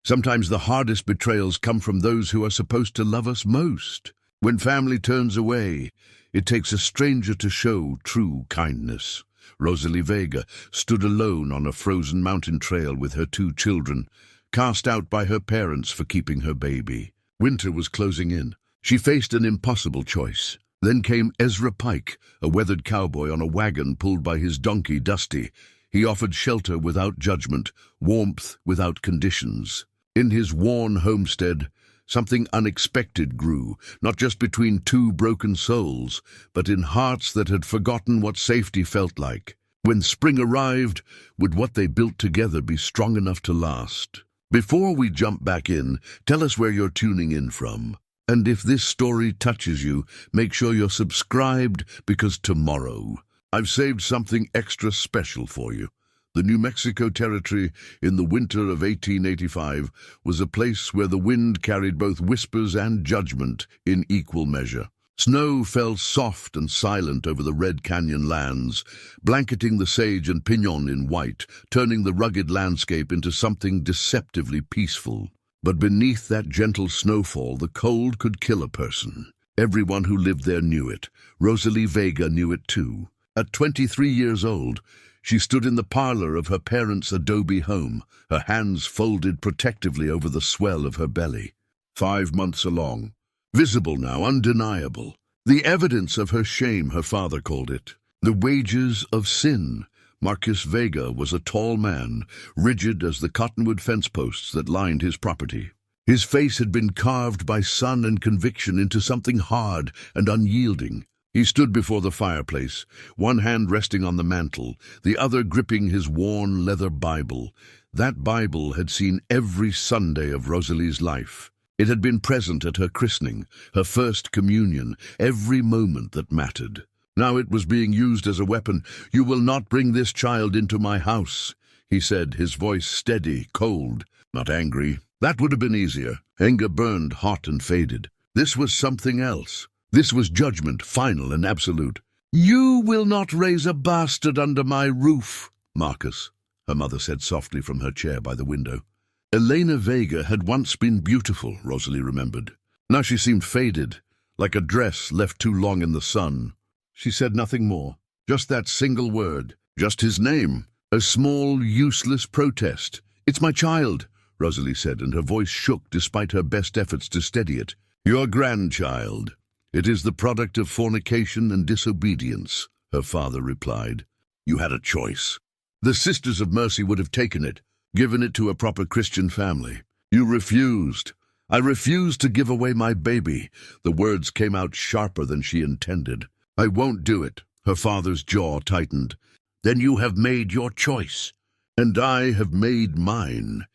Sometimes the hardest betrayals come from those who are supposed to love us most. When family turns away, it takes a stranger to show true kindness. Rosalie Vega stood alone on a frozen mountain trail with her 2 children, cast out by her parents for keeping her baby. Winter was closing in. She faced an impossible choice. Then came Ezra Pike, a weathered cowboy on a wagon pulled by his donkey Dusty. He offered shelter without judgment, warmth without conditions. In his worn homestead, something unexpected grew, not just between 2 broken souls, but in hearts that had forgotten what safety felt like. When spring arrived, would what they built together be strong enough to last? Before we jump back in, tell us where you're tuning in from. And if this story touches you, make sure you're subscribed, because tomorrow I've saved something extra special for you. The New Mexico Territory in the winter of 1885 was a place where the wind carried both whispers and judgment in equal measure. Snow fell soft and silent over the Red Canyon lands, blanketing the sage and pinon in white, turning the rugged landscape into something deceptively peaceful. But beneath that gentle snowfall, the cold could kill a person. Everyone who lived there knew it. Rosalie Vega knew it too. At 23 years old, she stood in the parlor of her parents' adobe home, her hands folded protectively over the swell of her belly. 5 months along. Visible now, undeniable. The evidence of her shame, her father called it. The wages of sin. Marcus Vega was a tall man, rigid as the cottonwood fence posts that lined his property. His face had been carved by sun and conviction into something hard and unyielding. He stood before the fireplace, one hand resting on the mantel, the other gripping his worn leather Bible. That Bible had seen every Sunday of Rosalie's life. It had been present at her christening, her first communion, every moment that mattered. Now it was being used as a weapon. "You will not bring this child into my house," he said, his voice steady, cold, not angry. That would have been easier. Anger burned hot and faded. This was something else. This was judgment, final and absolute. "You will not raise a bastard under my roof, Marcus," her mother said softly from her chair by the window. Elena Vega had once been beautiful, Rosalie remembered. Now she seemed faded, like a dress left too long in the sun. She said nothing more, just that single word, just his name, a small, useless protest. "It's my child," Rosalie said, and her voice shook despite her best efforts to steady it. "Your grandchild. It is the product of fornication and disobedience," her father replied. "You had a choice. The Sisters of Mercy would have taken it, given it to a proper Christian family. You refused. I refused to give away my baby." The words came out sharper than she intended. "I won't do it." Her father's jaw tightened. "Then you have made your choice." "And I have made mine."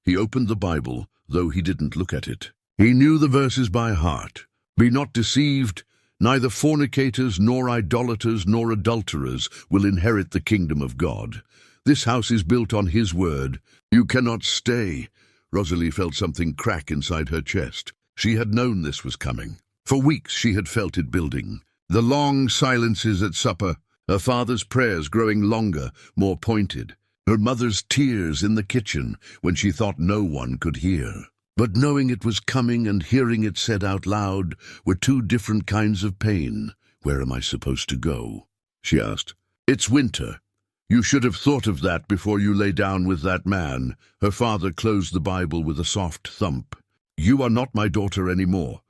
He opened the Bible, though he didn't look at it. He knew the verses by heart. "Be not deceived. Neither fornicators, nor idolaters, nor adulterers will inherit the kingdom of God. This house is built on his word. You cannot stay." Rosalie felt something crack inside her chest. She had known this was coming. For weeks she had felt it building. The long silences at supper, her father's prayers growing longer, more pointed, her mother's tears in the kitchen when she thought no one could hear. But knowing it was coming and hearing it said out loud were 2 different kinds of pain. "Where am I supposed to go?" she asked. "It's winter. You should have thought of that before you lay down with that man." Her father closed the Bible with a soft thump. "You are not my daughter anymore.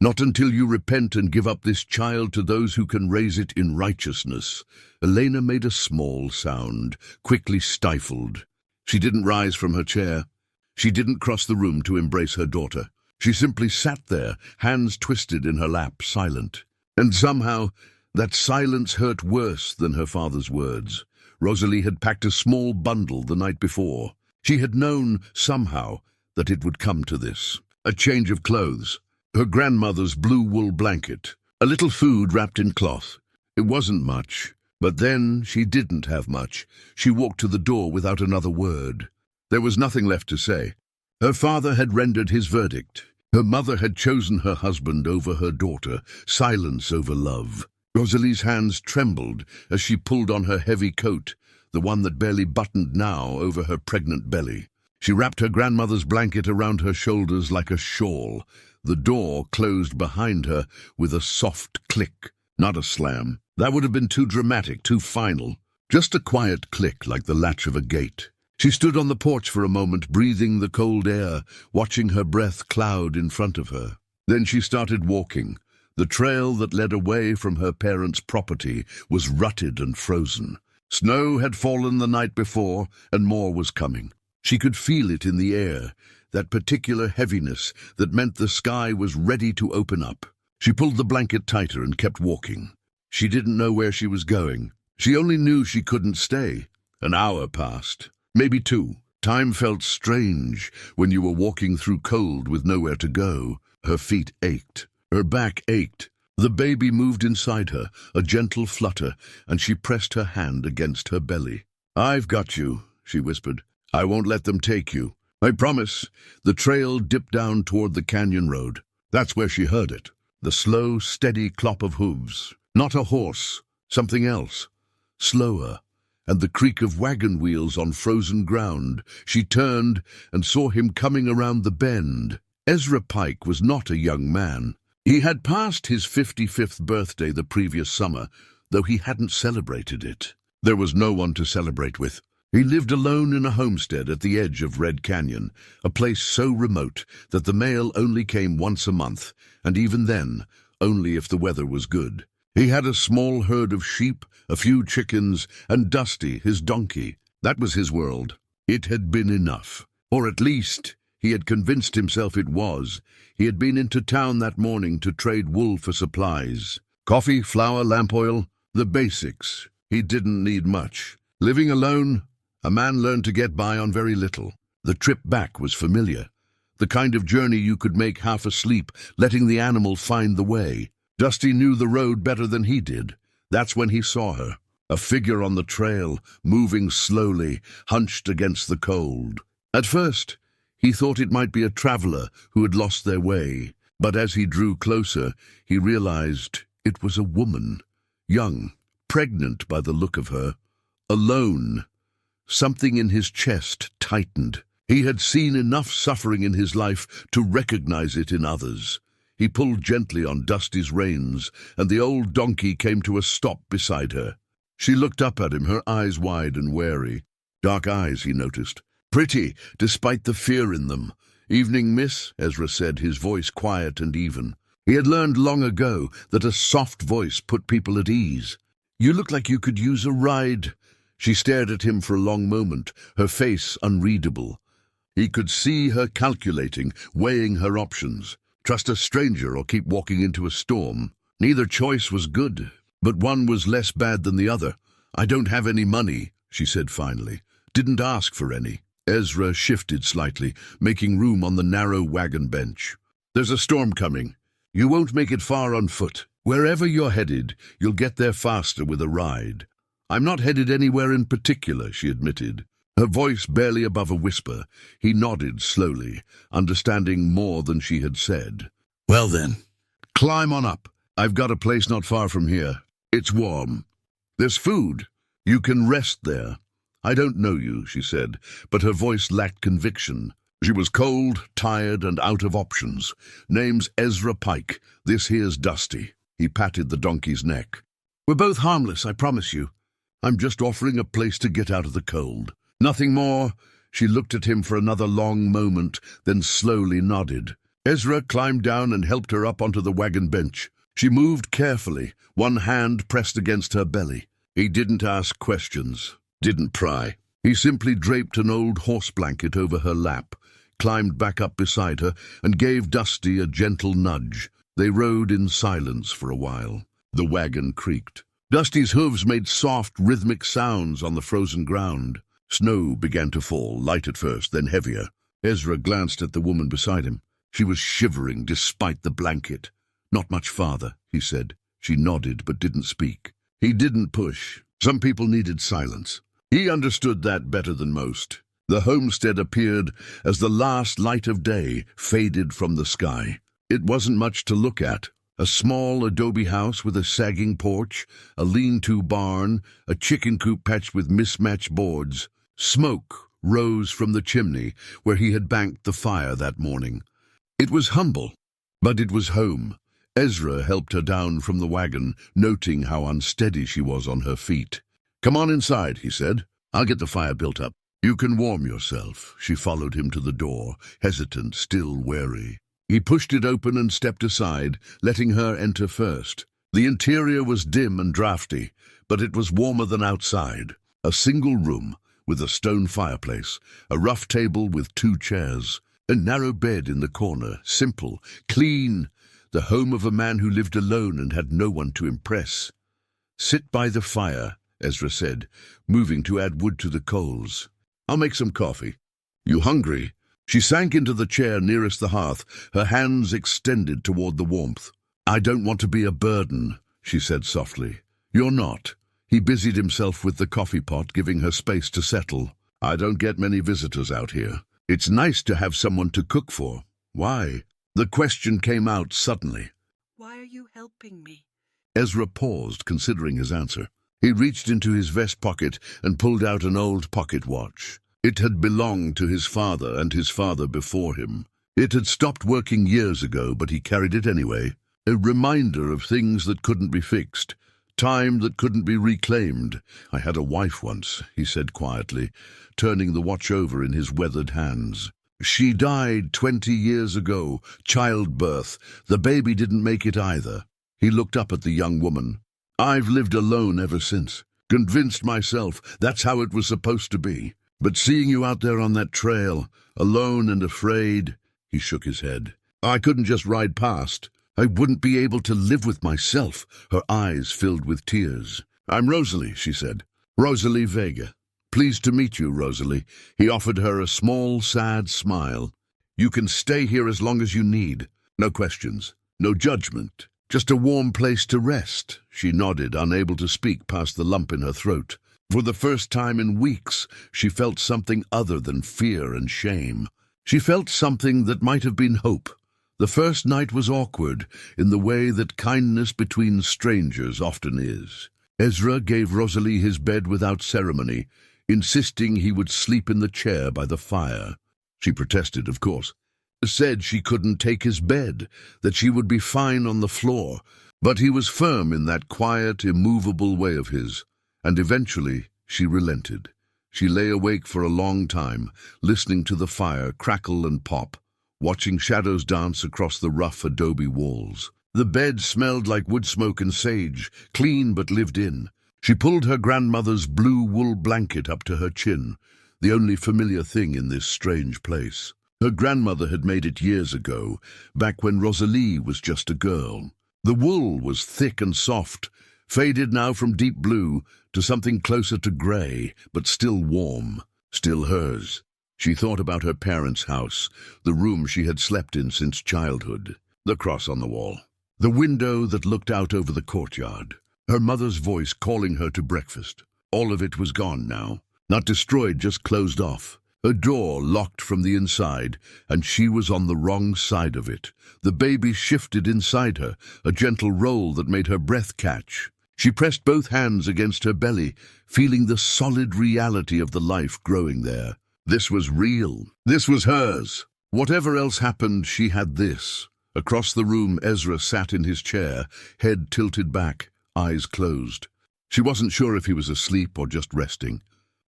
Not until you repent and give up this child to those who can raise it in righteousness." Elena made a small sound, quickly stifled. She didn't rise from her chair. She didn't cross the room to embrace her daughter. She simply sat there, hands twisted in her lap, silent. And somehow, that silence hurt worse than her father's words. Rosalie had packed a small bundle the night before. She had known, somehow, that it would come to this. A change of clothes, her grandmother's blue wool blanket, a little food wrapped in cloth. It wasn't much, but then she didn't have much. She walked to the door without another word. There was nothing left to say. Her father had rendered his verdict. Her mother had chosen her husband over her daughter, silence over love. Rosalie's hands trembled as she pulled on her heavy coat, the one that barely buttoned now over her pregnant belly. She wrapped her grandmother's blanket around her shoulders like a shawl. The door closed behind her with a soft click, not a slam. That would have been too dramatic, too final. Just a quiet click like the latch of a gate. She stood on the porch for a moment, breathing the cold air, watching her breath cloud in front of her. Then she started walking. The trail that led away from her parents' property was rutted and frozen. Snow had fallen the night before, and more was coming. She could feel it in the air, that particular heaviness that meant the sky was ready to open up. She pulled the blanket tighter and kept walking. She didn't know where she was going. She only knew she couldn't stay. An hour passed, maybe 2. Time felt strange when you were walking through cold with nowhere to go. Her feet ached. Her back ached. The baby moved inside her, a gentle flutter, and she pressed her hand against her belly. "I've got you," she whispered. "I won't let them take you. I promise." The trail dipped down toward the canyon road. That's where she heard it. The slow, steady clop of hooves. Not a horse, something else. Slower, and the creak of wagon wheels on frozen ground. She turned and saw him coming around the bend. Ezra Pike was not a young man. He had passed his 55th birthday the previous summer, though he hadn't celebrated it. There was no one to celebrate with. He lived alone in a homestead at the edge of Red Canyon, a place so remote that the mail only came once a month, and even then, only if the weather was good. He had a small herd of sheep, a few chickens, and Dusty, his donkey. That was his world. It had been enough. Or at least, he had convinced himself it was. He had been into town that morning to trade wool for supplies. Coffee, flour, lamp oil, the basics. He didn't need much. Living alone, a man learned to get by on very little. The trip back was familiar. The kind of journey you could make half asleep, letting the animal find the way. Dusty knew the road better than he did. That's when he saw her. A figure on the trail, moving slowly, hunched against the cold. At first, he thought it might be a traveler who had lost their way. But as he drew closer, he realized it was a woman. Young, pregnant by the look of her. Alone. Something in his chest tightened. He had seen enough suffering in his life to recognize it in others. He pulled gently on Dusty's reins, and the old donkey came to a stop beside her. She looked up at him, her eyes wide and wary. Dark eyes, he noticed. Pretty, despite the fear in them. "Evening, miss," Ezra said, his voice quiet and even. He had learned long ago that a soft voice put people at ease. "You look like you could use a ride." She stared at him for a long moment, her face unreadable. He could see her calculating, weighing her options. Trust a stranger or keep walking into a storm. Neither choice was good, but one was less bad than the other. "I don't have any money," she said finally. "Didn't ask for any." Ezra shifted slightly, making room on the narrow wagon bench. "There's a storm coming. You won't make it far on foot. Wherever you're headed, you'll get there faster with a ride." "I'm not headed anywhere in particular," she admitted. Her voice barely above a whisper. He nodded slowly, understanding more than she had said. "Well then, climb on up. I've got a place not far from here. It's warm. There's food. You can rest there." "I don't know you," she said, but her voice lacked conviction. She was cold, tired, and out of options. "Name's Ezra Pike. This here's Dusty." He patted the donkey's neck. "We're both harmless, I promise you. I'm just offering a place to get out of the cold." "Nothing more?" She looked at him for another long moment, then slowly nodded. Ezra climbed down and helped her up onto the wagon bench. She moved carefully, one hand pressed against her belly. He didn't ask questions, didn't pry. He simply draped an old horse blanket over her lap, climbed back up beside her, and gave Dusty a gentle nudge. They rode in silence for a while. The wagon creaked. Dusty's hooves made soft, rhythmic sounds on the frozen ground. Snow began to fall, light at first, then heavier. Ezra glanced at the woman beside him. She was shivering despite the blanket. "Not much farther," he said. She nodded but didn't speak. He didn't push. Some people needed silence. He understood that better than most. The homestead appeared as the last light of day faded from the sky. It wasn't much to look at. A small adobe house with a sagging porch, a lean-to barn, a chicken coop patched with mismatched boards. Smoke rose from the chimney where he had banked the fire that morning. It was humble, but it was home. Ezra helped her down from the wagon, noting how unsteady she was on her feet. "Come on inside," he said. "I'll get the fire built up. You can warm yourself." She followed him to the door, hesitant, still wary. He pushed it open and stepped aside, letting her enter first. The interior was dim and drafty, but it was warmer than outside. A single room, with a stone fireplace, a rough table with 2 chairs, a narrow bed in the corner, simple, clean, the home of a man who lived alone and had no one to impress. "Sit by the fire," Ezra said, moving to add wood to the coals. "I'll make some coffee. You hungry?" She sank into the chair nearest the hearth, her hands extended toward the warmth. "I don't want to be a burden," she said softly. "You're not." He busied himself with the coffee pot, giving her space to settle. "I don't get many visitors out here. It's nice to have someone to cook for." "Why?" The question came out suddenly. "Why are you helping me?" Ezra paused, considering his answer. He reached into his vest pocket and pulled out an old pocket watch. It had belonged to his father and his father before him. It had stopped working years ago, but he carried it anyway. A reminder of things that couldn't be fixed, time that couldn't be reclaimed. "I had a wife once," he said quietly, turning the watch over in his weathered hands. "She died 20 years ago, childbirth. The baby didn't make it either." He looked up at the young woman. "I've lived alone ever since, convinced myself that's how it was supposed to be. But seeing you out there on that trail, alone and afraid," he shook his head. "I couldn't just ride past. I wouldn't be able to live with myself." Her eyes filled with tears. "I'm Rosalie," she said. "Rosalie Vega. Pleased to meet you, Rosalie." He offered her a small, sad smile. "You can stay here as long as you need. No questions, no judgment. Just a warm place to rest." She nodded, unable to speak past the lump in her throat. For the first time in weeks, she felt something other than fear and shame. She felt something that might have been hope. The first night was awkward, in the way that kindness between strangers often is. Ezra gave Rosalie his bed without ceremony, insisting he would sleep in the chair by the fire. She protested, of course. Said she couldn't take his bed, that she would be fine on the floor. But he was firm in that quiet, immovable way of his, and eventually she relented. She lay awake for a long time, listening to the fire crackle and pop, watching shadows dance across the rough adobe walls. The bed smelled like wood smoke and sage, clean but lived in. She pulled her grandmother's blue wool blanket up to her chin, the only familiar thing in this strange place. Her grandmother had made it years ago, back when Rosalie was just a girl. The wool was thick and soft, faded now from deep blue to something closer to grey, but still warm, still hers. She thought about her parents' house, the room she had slept in since childhood, the cross on the wall, the window that looked out over the courtyard, her mother's voice calling her to breakfast. All of it was gone now, not destroyed, just closed off. Her door locked from the inside, and she was on the wrong side of it. The baby shifted inside her, a gentle roll that made her breath catch. She pressed both hands against her belly, feeling the solid reality of the life growing there. This was real. This was hers. Whatever else happened, she had this. Across the room, Ezra sat in his chair, head tilted back, eyes closed. She wasn't sure if he was asleep or just resting.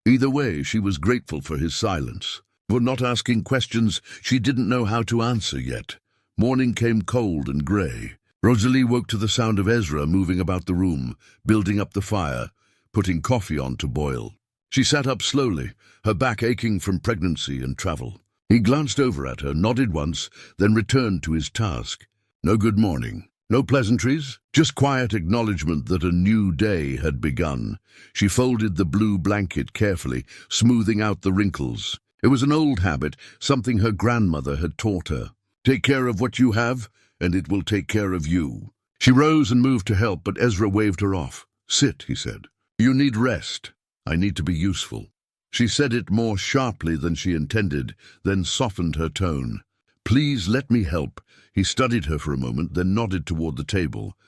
Either way, she was grateful for his silence, for not asking questions she didn't know how to answer yet. Morning came cold and grey. Rosalie woke to the sound of Ezra moving about the room, building up the fire, putting coffee on to boil. She sat up slowly, her back aching from pregnancy and travel. He glanced over at her, nodded once, then returned to his task. No good morning. No pleasantries, just quiet acknowledgement that a new day had begun. She folded the blue blanket carefully, smoothing out the wrinkles. It was an old habit, something her grandmother had taught her. Take care of what you have, and it will take care of you. She rose and moved to help, but Ezra waved her off. "Sit," he said. "You need rest. I need to be useful." She said it more sharply than she intended, then softened her tone. "Please let me help." He studied her for a moment, then nodded toward the table.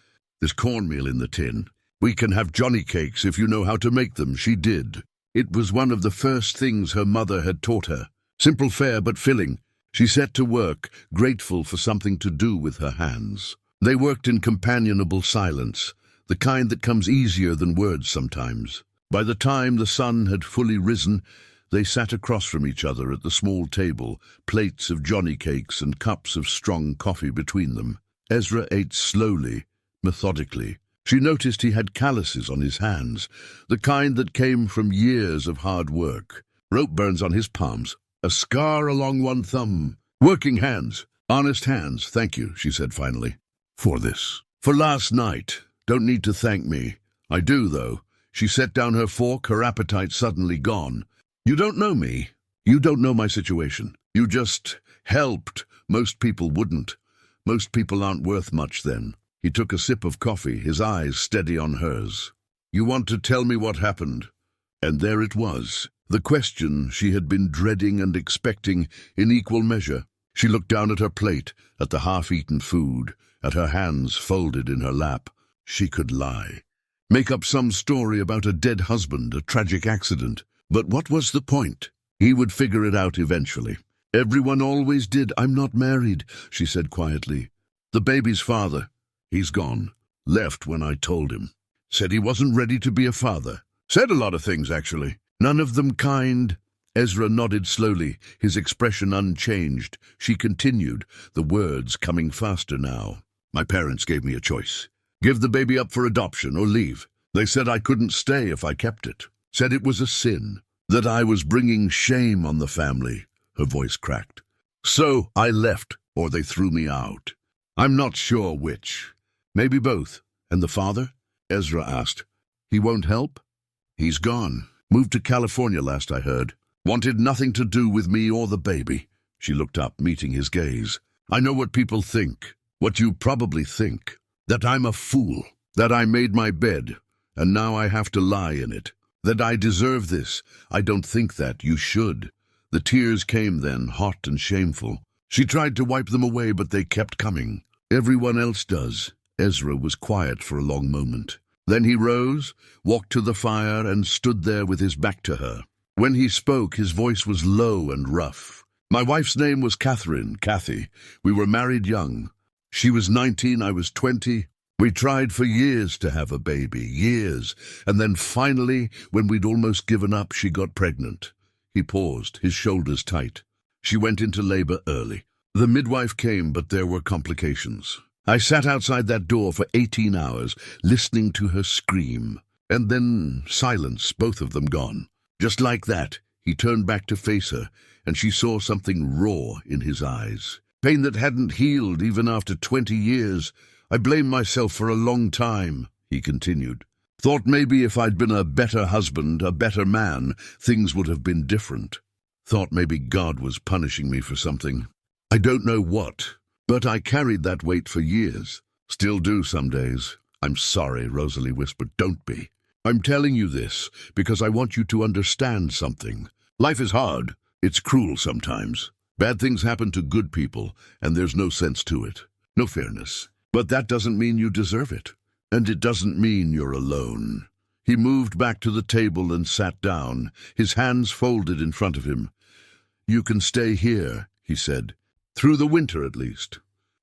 "There's cornmeal in the tin. We can have johnny cakes if you know how to make them." She did. It was one of the first things her mother had taught her. Simple fare but filling. She set to work, grateful for something to do with her hands. They worked in companionable silence, the kind that comes easier than words sometimes. By the time the sun had fully risen, they sat across from each other at the small table, plates of johnny cakes and cups of strong coffee between them. Ezra ate slowly, methodically. She noticed he had calluses on his hands, the kind that came from years of hard work. Rope burns on his palms, a scar along one thumb. Working hands, honest hands, thank you, she said finally. For this. For last night. Don't need to thank me. I do, though. She set down her fork, her appetite suddenly gone. You don't know me. You don't know my situation. You just helped. Most people wouldn't. Most people aren't worth much then. He took a sip of coffee, his eyes steady on hers. You want to tell me what happened? And there it was, the question she had been dreading and expecting in equal measure. She looked down at her plate, at the half-eaten food, at her hands folded in her lap. She could lie. Make up some story about a dead husband, a tragic accident. But what was the point? He would figure it out eventually. Everyone always did. I'm not married, she said quietly. The baby's father. He's gone. Left when I told him. Said he wasn't ready to be a father. Said a lot of things, actually. None of them kind. Ezra nodded slowly, his expression unchanged. She continued, the words coming faster now. My parents gave me a choice. Give the baby up for adoption or leave. They said I couldn't stay if I kept it. Said it was a sin. That I was bringing shame on the family. Her voice cracked. So I left, or they threw me out. I'm not sure which. Maybe both. And the father? Ezra asked. He won't help? He's gone. Moved to California last I heard. Wanted nothing to do with me or the baby. She looked up, meeting his gaze. I know what people think. What you probably think. That I'm a fool. That I made my bed, and now I have to lie in it. That I deserve this. I don't think that. You should. The tears came then, hot and shameful. She tried to wipe them away, but they kept coming. Everyone else does. Ezra was quiet for a long moment. Then he rose, walked to the fire, and stood there with his back to her. When he spoke, his voice was low and rough. My wife's name was Catherine, Kathy. We were married young. She was 19, I was 20. We tried for years to have a baby, years, and then finally, when we'd almost given up, she got pregnant. He paused, his shoulders tight. She went into labor early. The midwife came, but there were complications. I sat outside that door for 18 hours, listening to her scream. And then silence, both of them gone. Just like that, he turned back to face her, and she saw something raw in his eyes. Pain that hadn't healed even after 20 years. I blamed myself for a long time, he continued. Thought maybe if I'd been a better husband, a better man, things would have been different. Thought maybe God was punishing me for something. I don't know what, but I carried that weight for years. Still do some days. I'm sorry, Rosalie whispered. Don't be. I'm telling you this because I want you to understand something. Life is hard. It's cruel sometimes. Bad things happen to good people, and there's no sense to it. No fairness. But that doesn't mean you deserve it. And it doesn't mean you're alone. He moved back to the table and sat down, his hands folded in front of him. You can stay here, he said. Through the winter, at least.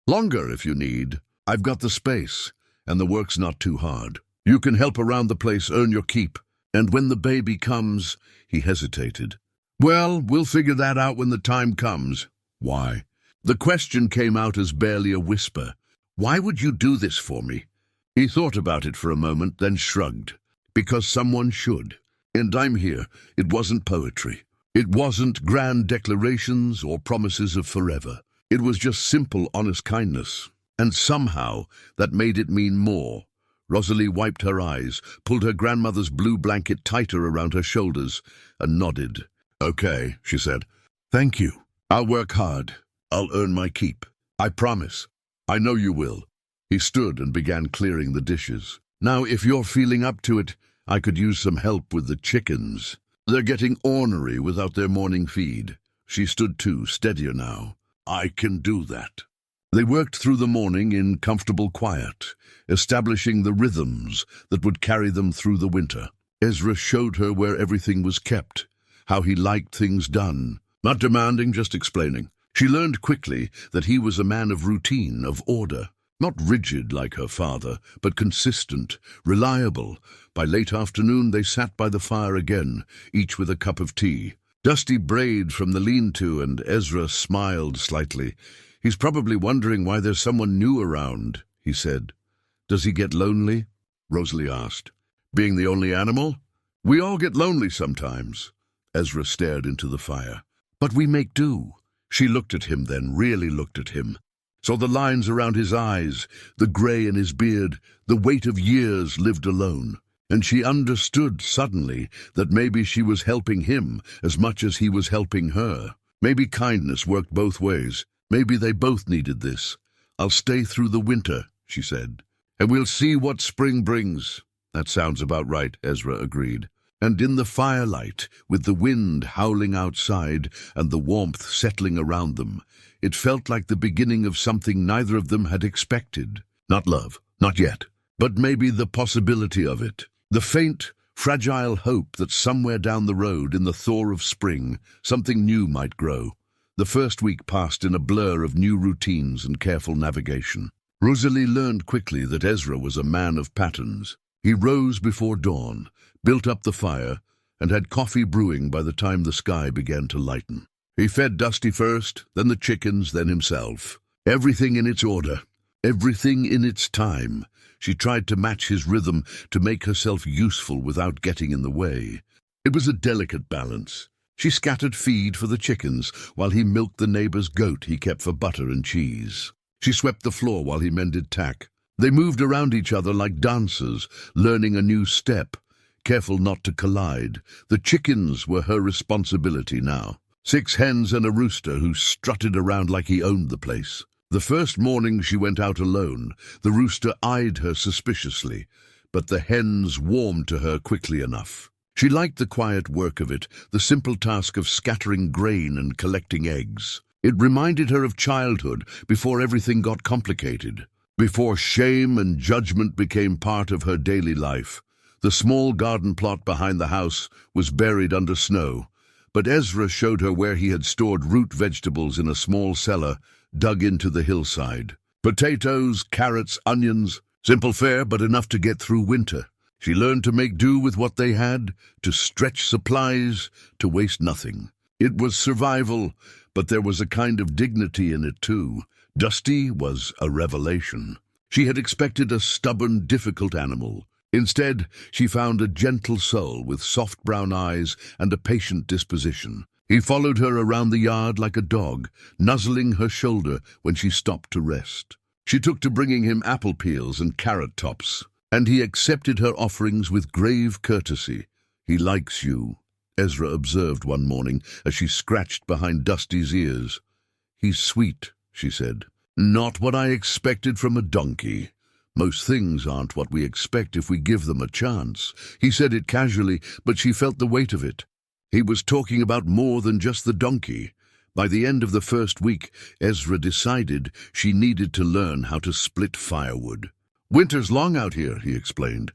Longer, if you need. I've got the space, and the work's not too hard. You can help around the place, earn your keep. And when the baby comes, he hesitated. Well, we'll figure that out when the time comes. Why? The question came out as barely a whisper. Why would you do this for me? He thought about it for a moment, then shrugged. Because someone should. And I'm here. It wasn't poetry. It wasn't grand declarations or promises of forever. It was just simple, honest kindness. And somehow that made it mean more. Rosalie wiped her eyes, pulled her grandmother's blue blanket tighter around her shoulders, and nodded. Okay, she said. Thank you. I'll work hard. I'll earn my keep. I promise. I know you will. He stood and began clearing the dishes. Now, if you're feeling up to it, I could use some help with the chickens. They're getting ornery without their morning feed. She stood too, steadier now. I can do that. They worked through the morning in comfortable quiet, establishing the rhythms that would carry them through the winter. Ezra showed her where everything was kept, how he liked things done. Not demanding, just explaining. She learned quickly that he was a man of routine, of order. Not rigid like her father, but consistent, reliable. By late afternoon they sat by the fire again, each with a cup of tea. Dusty brayed from the lean-to, and Ezra smiled slightly. "He's probably wondering why there's someone new around," he said. "Does he get lonely?" Rosalie asked. "Being the only animal? We all get lonely sometimes." Ezra stared into the fire. "But we make do." She looked at him then, really looked at him. Saw the lines around his eyes, the grey in his beard, the weight of years lived alone. And she understood suddenly that maybe she was helping him as much as he was helping her. Maybe kindness worked both ways. Maybe they both needed this. "I'll stay through the winter," she said. "And we'll see what spring brings." "That sounds about right," Ezra agreed. And in the firelight, with the wind howling outside and the warmth settling around them, it felt like the beginning of something neither of them had expected. Not love, not yet, but maybe the possibility of it. The faint, fragile hope that somewhere down the road, in the thaw of spring, something new might grow. The first week passed in a blur of new routines and careful navigation. Rosalie learned quickly that Ezra was a man of patterns. He rose before dawn, built up the fire, and had coffee brewing by the time the sky began to lighten. He fed Dusty first, then the chickens, then himself. Everything in its order, everything in its time. She tried to match his rhythm, to make herself useful without getting in the way. It was a delicate balance. She scattered feed for the chickens, while he milked the neighbor's goat he kept for butter and cheese. She swept the floor while he mended tack. They moved around each other like dancers, learning a new step, careful not to collide. The chickens were her responsibility now. 6 hens and a rooster who strutted around like he owned the place. The first morning she went out alone, the rooster eyed her suspiciously, but the hens warmed to her quickly enough. She liked the quiet work of it, the simple task of scattering grain and collecting eggs. It reminded her of childhood, before everything got complicated, before shame and judgment became part of her daily life. The small garden plot behind the house was buried under snow, but Ezra showed her where he had stored root vegetables in a small cellar dug into the hillside. Potatoes, carrots, onions, simple fare but enough to get through winter. She learned to make do with what they had, to stretch supplies, to waste nothing. It was survival, but there was a kind of dignity in it too. Dusty was a revelation. She had expected a stubborn, difficult animal. Instead, she found a gentle soul with soft brown eyes and a patient disposition. He followed her around the yard like a dog, nuzzling her shoulder when she stopped to rest. She took to bringing him apple peels and carrot tops, and he accepted her offerings with grave courtesy. "He likes you," Ezra observed one morning as she scratched behind Dusty's ears. "He's sweet," she said. "Not what I expected from a donkey. Most things aren't what we expect if we give them a chance." He said it casually, but she felt the weight of it. He was talking about more than just the donkey. By the end of the first week, Ezra decided she needed to learn how to split firewood. "Winter's long out here," he explained.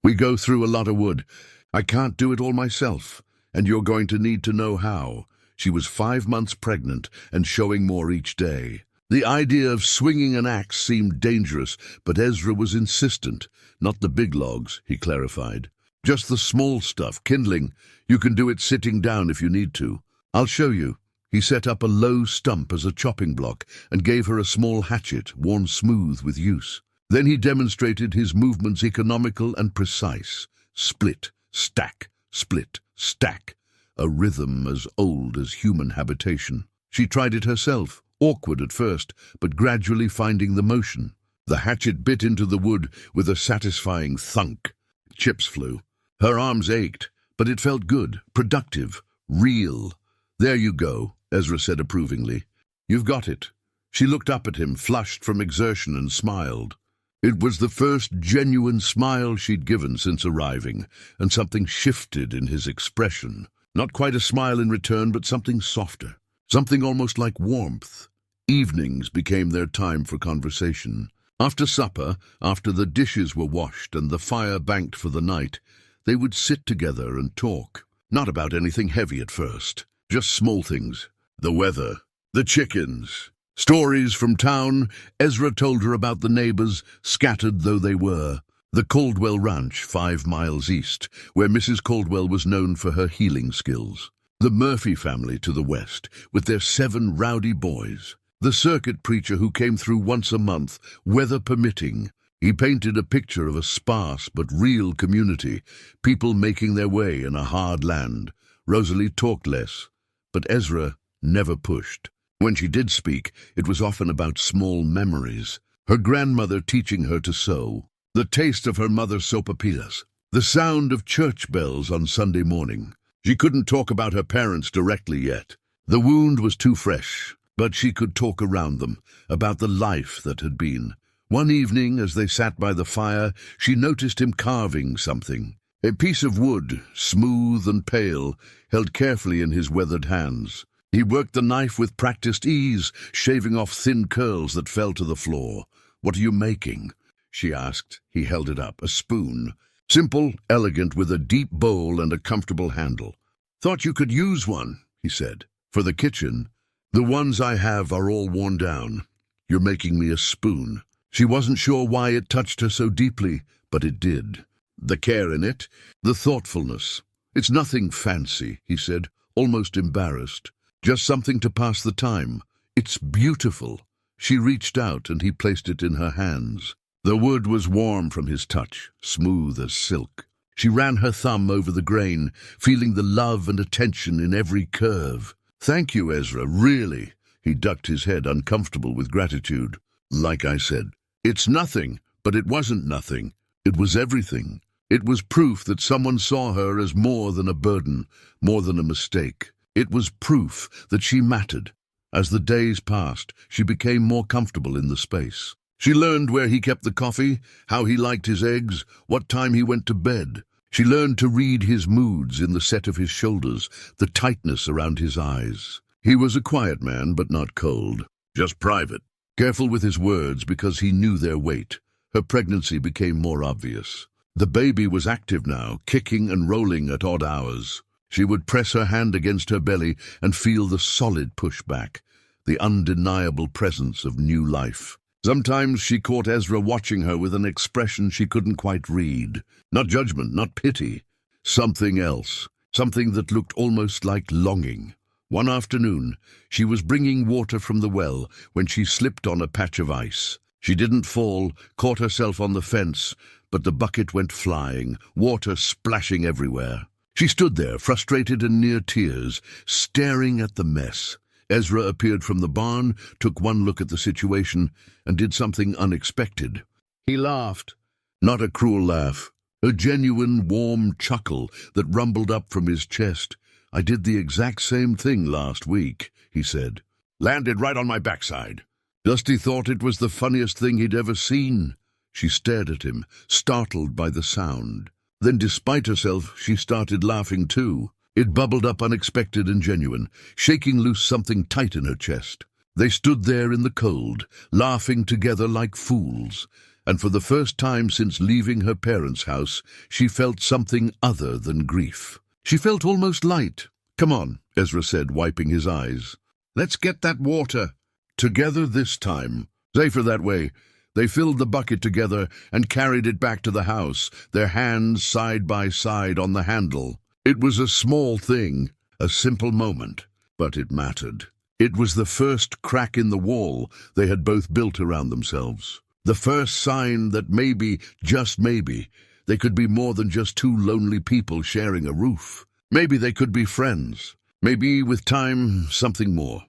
"We go through a lot of wood. I can't do it all myself, and you're going to need to know how." She was 5 months pregnant and showing more each day. The idea of swinging an axe seemed dangerous, but Ezra was insistent. "Not the big logs," he clarified. "Just the small stuff, kindling. You can do it sitting down if you need to. I'll show you." He set up a low stump as a chopping block and gave her a small hatchet, worn smooth with use. Then he demonstrated his movements economical and precise. Split, stack, split, stack. A rhythm as old as human habitation. She tried it herself, awkward at first, but gradually finding the motion. The hatchet bit into the wood with a satisfying thunk. Chips flew. Her arms ached, but it felt good, productive, real. "There you go," Ezra said approvingly. "You've got it." She looked up at him, flushed from exertion, and smiled. It was the first genuine smile she'd given since arriving, and something shifted in his expression. Not quite a smile in return, but something softer, something almost like warmth. Evenings became their time for conversation. After supper, after the dishes were washed and the fire banked for the night, They would sit together and talk, not about anything heavy at first, just small things. The weather, the chickens. Stories from town. Ezra told her about the neighbors, scattered though they were. The Caldwell Ranch, 5 miles east, where Mrs. Caldwell was known for her healing skills. The Murphy family to the west, with their 7 rowdy boys. The circuit preacher who came through once a month, weather permitting. He painted a picture of a sparse but real community, people making their way in a hard land. Rosalie talked less, but Ezra never pushed. When she did speak, it was often about small memories. Her grandmother teaching her to sew, the taste of her mother's sopapillas, the sound of church bells on Sunday morning. She couldn't talk about her parents directly yet. The wound was too fresh, but she could talk around them, about the life that had been. One evening, as they sat by the fire, she noticed him carving something. A piece of wood, smooth and pale, held carefully in his weathered hands. He worked the knife with practiced ease, shaving off thin curls that fell to the floor. "What are you making?" she asked. He held it up, a spoon. Simple, elegant, with a deep bowl and a comfortable handle. "Thought you could use one," he said. "For the kitchen. The ones I have are all worn down. You're making me a spoon." She wasn't sure why it touched her so deeply, but it did. The care in it, the thoughtfulness. "It's nothing fancy," he said, almost embarrassed. "Just something to pass the time. It's beautiful." She reached out and he placed it in her hands. The wood was warm from his touch, smooth as silk. She ran her thumb over the grain, feeling the love and attention in every curve. "Thank you, Ezra, really." He ducked his head, uncomfortable with gratitude. "Like I said, it's nothing, but it wasn't nothing. It was everything. It was proof that someone saw her as more than a burden, more than a mistake. It was proof that she mattered. As the days passed, she became more comfortable in the space. She learned where he kept the coffee, how he liked his eggs, what time he went to bed. She learned to read his moods in the set of his shoulders, the tightness around his eyes. He was a quiet man, but not cold, just private. Careful with his words because he knew their weight. Her pregnancy became more obvious. The baby was active now, kicking and rolling at odd hours. She would press her hand against her belly and feel the solid pushback, the undeniable presence of new life. Sometimes she caught Ezra watching her with an expression she couldn't quite read. Not judgment, not pity. Something else. Something that looked almost like longing. One afternoon, she was bringing water from the well when she slipped on a patch of ice. She didn't fall, caught herself on the fence, but the bucket went flying, water splashing everywhere. She stood there, frustrated and near tears, staring at the mess. Ezra appeared from the barn, took one look at the situation, and did something unexpected. He laughed. Not a cruel laugh, a genuine, warm chuckle that rumbled up from his chest. "I did the exact same thing last week," he said. "Landed right on my backside." Dusty thought it was the funniest thing he'd ever seen. She stared at him, startled by the sound. Then, despite herself, she started laughing too. It bubbled up unexpected and genuine, shaking loose something tight in her chest. They stood there in the cold, laughing together like fools. And for the first time since leaving her parents' house, she felt something other than grief. She felt almost light. "Come on," Ezra said, wiping his eyes. "Let's get that water." Together this time. Safer that way. They filled the bucket together and carried it back to the house, their hands side by side on the handle. It was a small thing, a simple moment, but it mattered. It was the first crack in the wall they had both built around themselves. The first sign that maybe, just maybe, they could be more than just 2 lonely people sharing a roof. Maybe they could be friends. Maybe, with time, something more.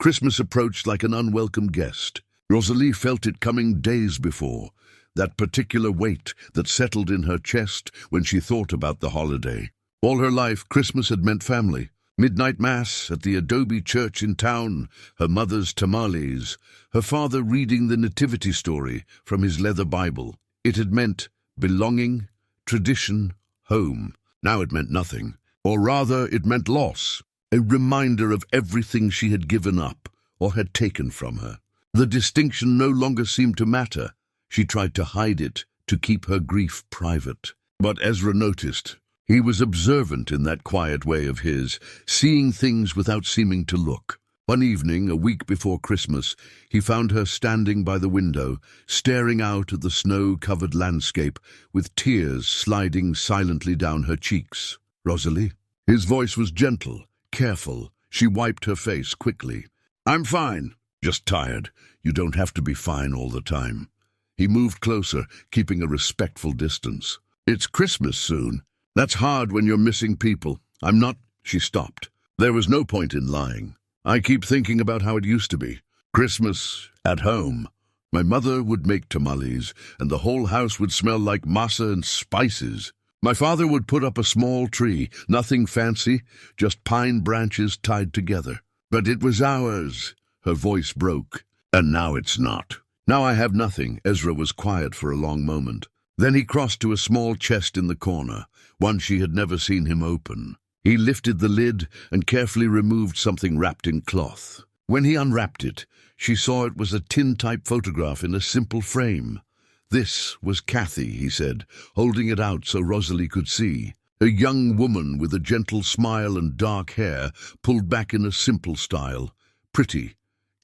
Christmas approached like an unwelcome guest. Rosalie felt it coming days before, that particular weight that settled in her chest when she thought about the holiday. All her life, Christmas had meant family. Midnight mass at the adobe church in town, her mother's tamales, her father reading the nativity story from his leather Bible. It had meant belonging, tradition, home. Now it meant nothing, or rather it meant loss, a reminder of everything she had given up or had taken from her. The distinction no longer seemed to matter. She tried to hide it, to keep her grief private. But Ezra noticed. He was observant in that quiet way of his, seeing things without seeming to look. One evening, a week before Christmas, he found her standing by the window, staring out at the snow-covered landscape, with tears sliding silently down her cheeks. "Rosalie?" His voice was gentle, careful. She wiped her face quickly. "I'm fine. Just tired. You don't have to be fine all the time." He moved closer, keeping a respectful distance. "It's Christmas soon. That's hard when you're missing people. I'm not—" She stopped. There was no point in lying. "I keep thinking about how it used to be. Christmas at home. My mother would make tamales, and the whole house would smell like masa and spices. My father would put up a small tree, nothing fancy, just pine branches tied together. But it was ours." Her voice broke. "And now it's not. Now I have nothing." Ezra was quiet for a long moment. Then he crossed to a small chest in the corner, one she had never seen him open. He lifted the lid and carefully removed something wrapped in cloth. When he unwrapped it, she saw it was a tin-type photograph in a simple frame. "This was Kathy," he said, holding it out so Rosalie could see. A young woman with a gentle smile and dark hair, pulled back in a simple style. Pretty,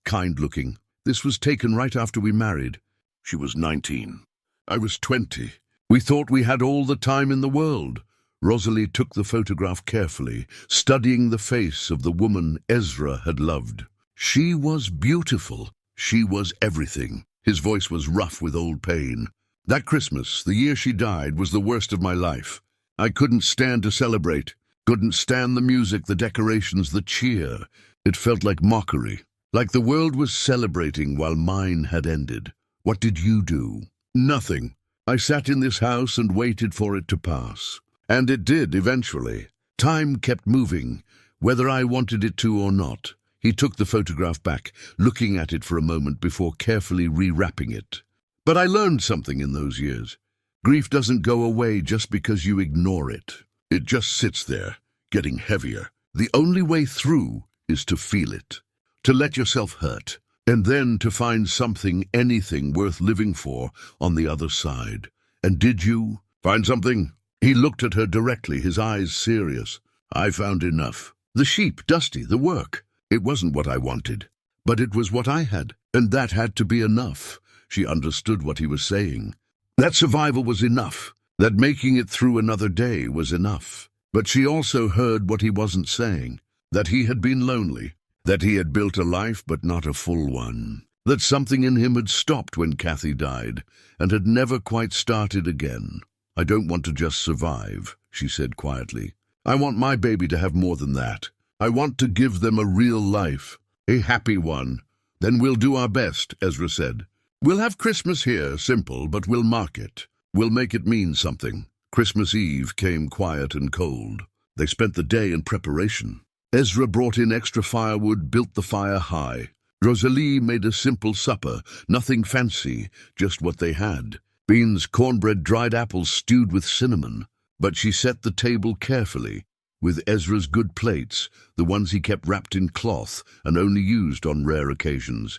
kind-looking. "This was taken right after we married. She was 19. I was 20. We thought we had all the time in the world." Rosalie took the photograph carefully, studying the face of the woman Ezra had loved. She was beautiful. She was everything. His voice was rough with old pain. "That Christmas, the year she died, was the worst of my life. I couldn't stand to celebrate. Couldn't stand the music, the decorations, the cheer. It felt like mockery. Like the world was celebrating while mine had ended. What did you do?" "Nothing. I sat in this house and waited for it to pass. And it did, eventually. Time kept moving, whether I wanted it to or not." He took the photograph back, looking at it for a moment before carefully rewrapping it. "But I learned something in those years. Grief doesn't go away just because you ignore it. It just sits there, getting heavier. The only way through is to feel it, to let yourself hurt, and then to find something, anything worth living for on the other side. And did you find something?" He looked at her directly, his eyes serious. "I found enough. The sheep, Dusty, the work. It wasn't what I wanted, but it was what I had, and that had to be enough." She understood what he was saying. That survival was enough, that making it through another day was enough. But she also heard what he wasn't saying, that he had been lonely, that he had built a life but not a full one, that something in him had stopped when Kathy died, and had never quite started again. "I don't want to just survive," she said quietly. "I want my baby to have more than that. I want to give them a real life, a happy one." "Then we'll do our best," Ezra said. "We'll have Christmas here, simple, but we'll mark it. We'll make it mean something." Christmas Eve came quiet and cold. They spent the day in preparation. Ezra brought in extra firewood, built the fire high. Rosalie made a simple supper, nothing fancy, just what they had. Beans, cornbread, dried apples stewed with cinnamon. But she set the table carefully, with Ezra's good plates, the ones he kept wrapped in cloth and only used on rare occasions.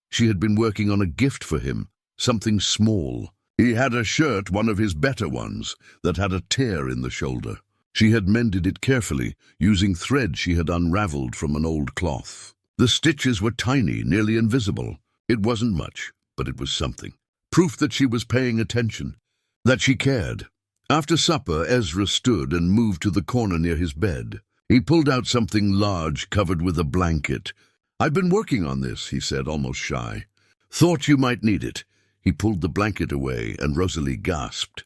She had been working on a gift for him, something small. He had a shirt, one of his better ones, that had a tear in the shoulder. She had mended it carefully, using thread she had unraveled from an old cloth. The stitches were tiny, nearly invisible. It wasn't much, but it was something. Proof that she was paying attention, that she cared. After supper, Ezra stood and moved to the corner near his bed. He pulled out something large, covered with a blanket. "I've been working on this," he said, almost shy. "Thought you might need it." He pulled the blanket away, and Rosalie gasped.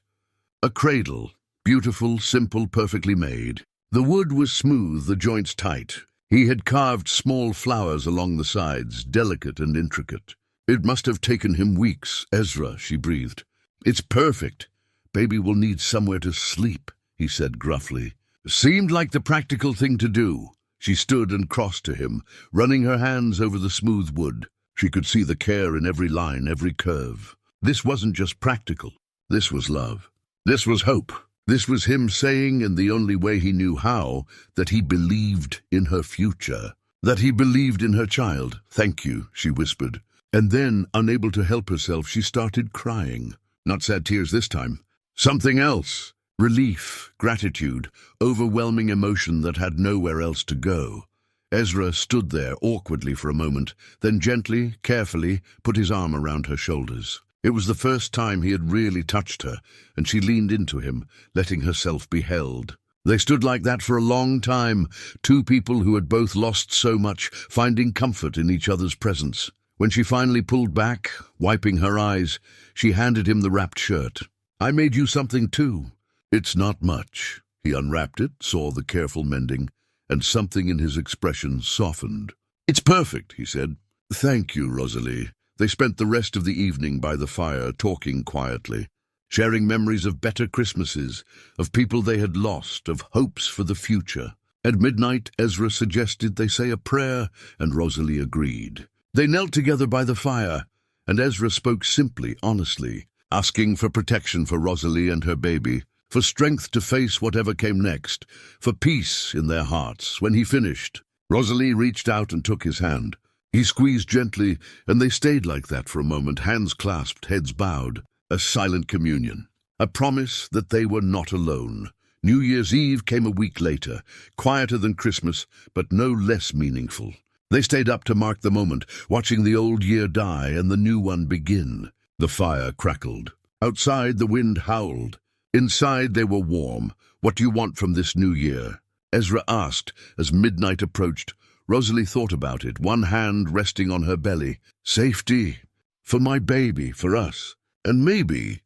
A cradle, beautiful, simple, perfectly made. The wood was smooth, the joints tight. He had carved small flowers along the sides, delicate and intricate. "It must have taken him weeks, Ezra," she breathed. "It's perfect. Baby will need somewhere to sleep," he said gruffly. Seemed like the practical thing to do. She stood and crossed to him, running her hands over the smooth wood. She could see the care in every line, every curve. This wasn't just practical. This was love. This was hope. This was him saying, in the only way he knew how, that he believed in her future, that he believed in her child. "Thank you," she whispered. And then, unable to help herself, she started crying. Not sad tears this time. Something else. Relief, gratitude, overwhelming emotion that had nowhere else to go. Ezra stood there awkwardly for a moment, then gently, carefully, put his arm around her shoulders. It was the first time he had really touched her, and she leaned into him, letting herself be held. They stood like that for a long time, two people who had both lost so much, finding comfort in each other's presence. When she finally pulled back, wiping her eyes, she handed him the wrapped shirt. "I made you something too." "It's not much." He unwrapped it, saw the careful mending, and something in his expression softened. "It's perfect," he said. "Thank you, Rosalie." They spent the rest of the evening by the fire, talking quietly, sharing memories of better Christmases, of people they had lost, of hopes for the future. At midnight, Ezra suggested they say a prayer, and Rosalie agreed. They knelt together by the fire, and Ezra spoke simply, honestly, asking for protection for Rosalie and her baby, for strength to face whatever came next, for peace in their hearts. When he finished, Rosalie reached out and took his hand. He squeezed gently, and they stayed like that for a moment, hands clasped, heads bowed, a silent communion, a promise that they were not alone. New Year's Eve came a week later, quieter than Christmas, but no less meaningful. They stayed up to mark the moment, watching the old year die and the new one begin. The fire crackled. Outside, the wind howled. Inside, they were warm. "What do you want from this new year?" Ezra asked as midnight approached. Rosalie thought about it, one hand resting on her belly. "Safety. For my baby, for us. And maybe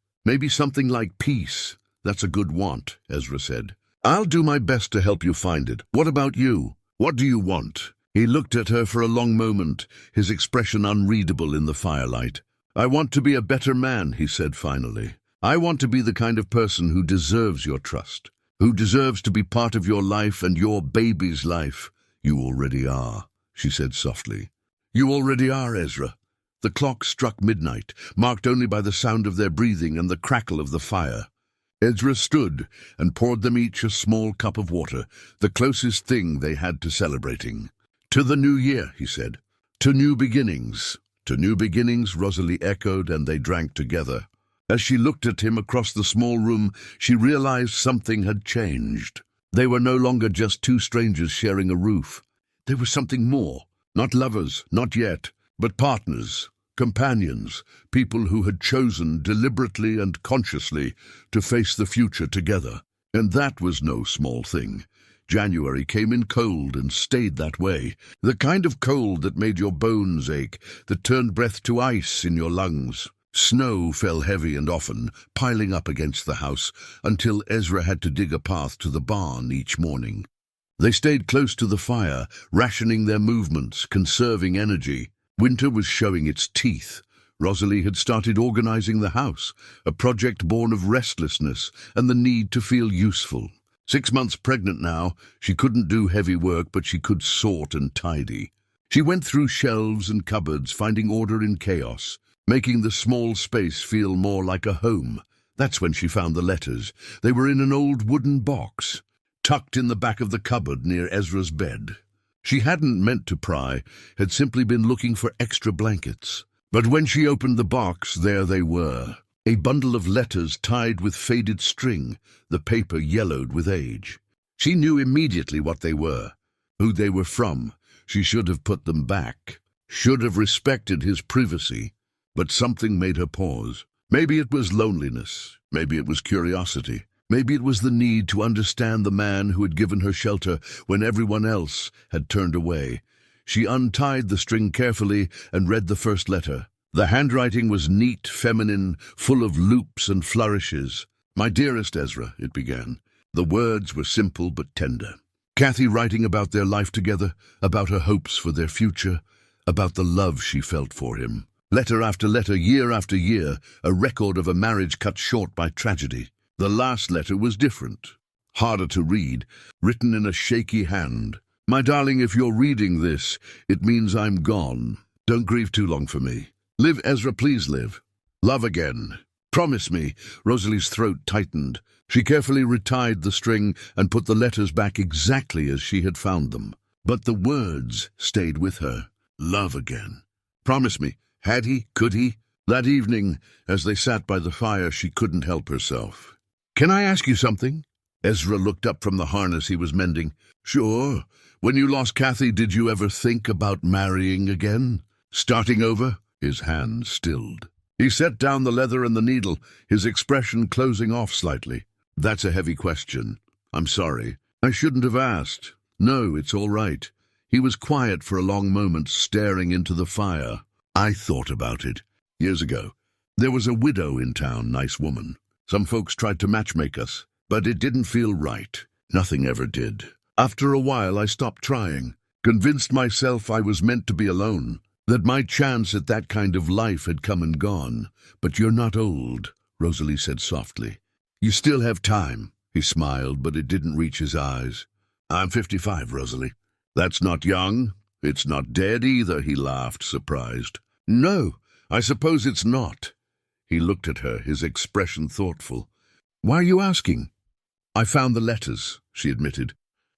something like peace." "That's a good want," Ezra said. "I'll do my best to help you find it. What about you? What do you want?" He looked at her for a long moment, his expression unreadable in the firelight. "I want to be a better man," he said finally. "I want to be the kind of person who deserves your trust, who deserves to be part of your life and your baby's life." "You already are," she said softly. "You already are, Ezra." The clock struck midnight, marked only by the sound of their breathing and the crackle of the fire. Ezra stood and poured them each a small cup of water, the closest thing they had to celebrating. "To the new year," he said. "To new beginnings." "To new beginnings," Rosalie echoed, and they drank together. As she looked at him across the small room, she realized something had changed. They were no longer just two strangers sharing a roof. They were something more. Not lovers, not yet, but partners, companions, people who had chosen deliberately and consciously to face the future together. And that was no small thing. January came in cold and stayed that way, the kind of cold that made your bones ache, that turned breath to ice in your lungs. Snow fell heavy and often, piling up against the house, until Ezra had to dig a path to the barn each morning. They stayed close to the fire, rationing their movements, conserving energy. Winter was showing its teeth. Rosalie had started organizing the house, a project born of restlessness and the need to feel useful. 6 months pregnant now, she couldn't do heavy work, but she could sort and tidy. She went through shelves and cupboards, finding order in chaos, making the small space feel more like a home. That's when she found the letters. They were in an old wooden box, tucked in the back of the cupboard near Ezra's bed. She hadn't meant to pry, had simply been looking for extra blankets. But when she opened the box, there they were. A bundle of letters tied with faded string, the paper yellowed with age. She knew immediately what they were, who they were from. She should have put them back, should have respected his privacy. But something made her pause. Maybe it was loneliness, maybe it was curiosity, maybe it was the need to understand the man who had given her shelter when everyone else had turned away. She untied the string carefully and read the first letter. The handwriting was neat, feminine, full of loops and flourishes. "My dearest Ezra," it began. The words were simple but tender. Kathy writing about their life together, about her hopes for their future, about the love she felt for him. Letter after letter, year after year, a record of a marriage cut short by tragedy. The last letter was different, harder to read, written in a shaky hand. "My darling, if you're reading this, it means I'm gone. Don't grieve too long for me. Live, Ezra, please live. Love again. Promise me." Rosalie's throat tightened. She carefully retied the string and put the letters back exactly as she had found them. But the words stayed with her. Love again. Promise me. Had he? Could he? That evening, as they sat by the fire, she couldn't help herself. Can I ask you something? Ezra looked up from the harness he was mending. Sure. When you lost Kathy, did you ever think about marrying again? Starting over? His hand stilled. He set down the leather and the needle, his expression closing off slightly. That's a heavy question. I'm sorry. I shouldn't have asked. No, it's all right. He was quiet for a long moment, staring into the fire. I thought about it. Years ago. There was a widow in town, nice woman. Some folks tried to matchmake us, but it didn't feel right. Nothing ever did. After a while, I stopped trying, convinced myself I was meant to be alone, that my chance at that kind of life had come and gone. But you're not old, Rosalie said softly. You still have time. He smiled, but it didn't reach his eyes. I'm 55, Rosalie. That's not young. It's not dead either, he laughed, surprised. No, I suppose it's not. He looked at her, his expression thoughtful. Why are you asking? I found the letters, she admitted.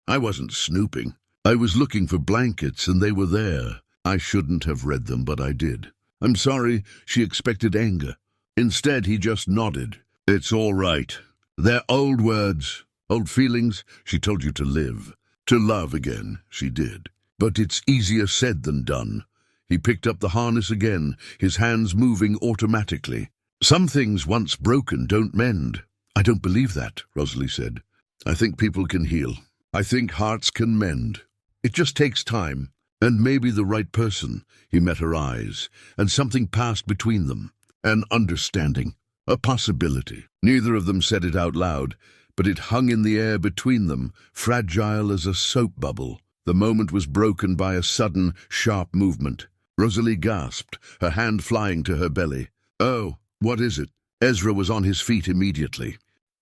I wasn't snooping. I was looking for blankets, and they were there. I shouldn't have read them, but I did. I'm sorry, she expected anger. Instead, he just nodded. It's all right. They're old words, old feelings. She told you to live, to love again. She did. But it's easier said than done. He picked up the harness again, his hands moving automatically. Some things once broken don't mend. I don't believe that, Rosalie said. I think people can heal. I think hearts can mend. It just takes time, and maybe the right person. He met her eyes, and something passed between them. An understanding, a possibility. Neither of them said it out loud, but it hung in the air between them, fragile as a soap bubble. The moment was broken by a sudden, sharp movement. Rosalie gasped, her hand flying to her belly. Oh, what is it? Ezra was on his feet immediately.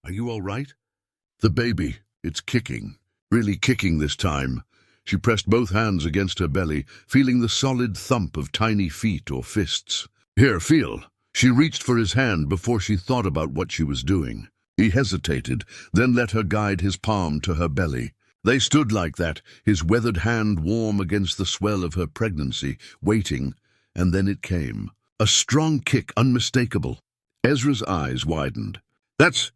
Are you all right? The baby, it's kicking. Really kicking this time. She pressed both hands against her belly, feeling the solid thump of tiny feet or fists. Here, feel. She reached for his hand before she thought about what she was doing. He hesitated, then let her guide his palm to her belly. They stood like that, his weathered hand warm against the swell of her pregnancy, waiting, and then it came. A strong kick, unmistakable. Ezra's eyes widened. That's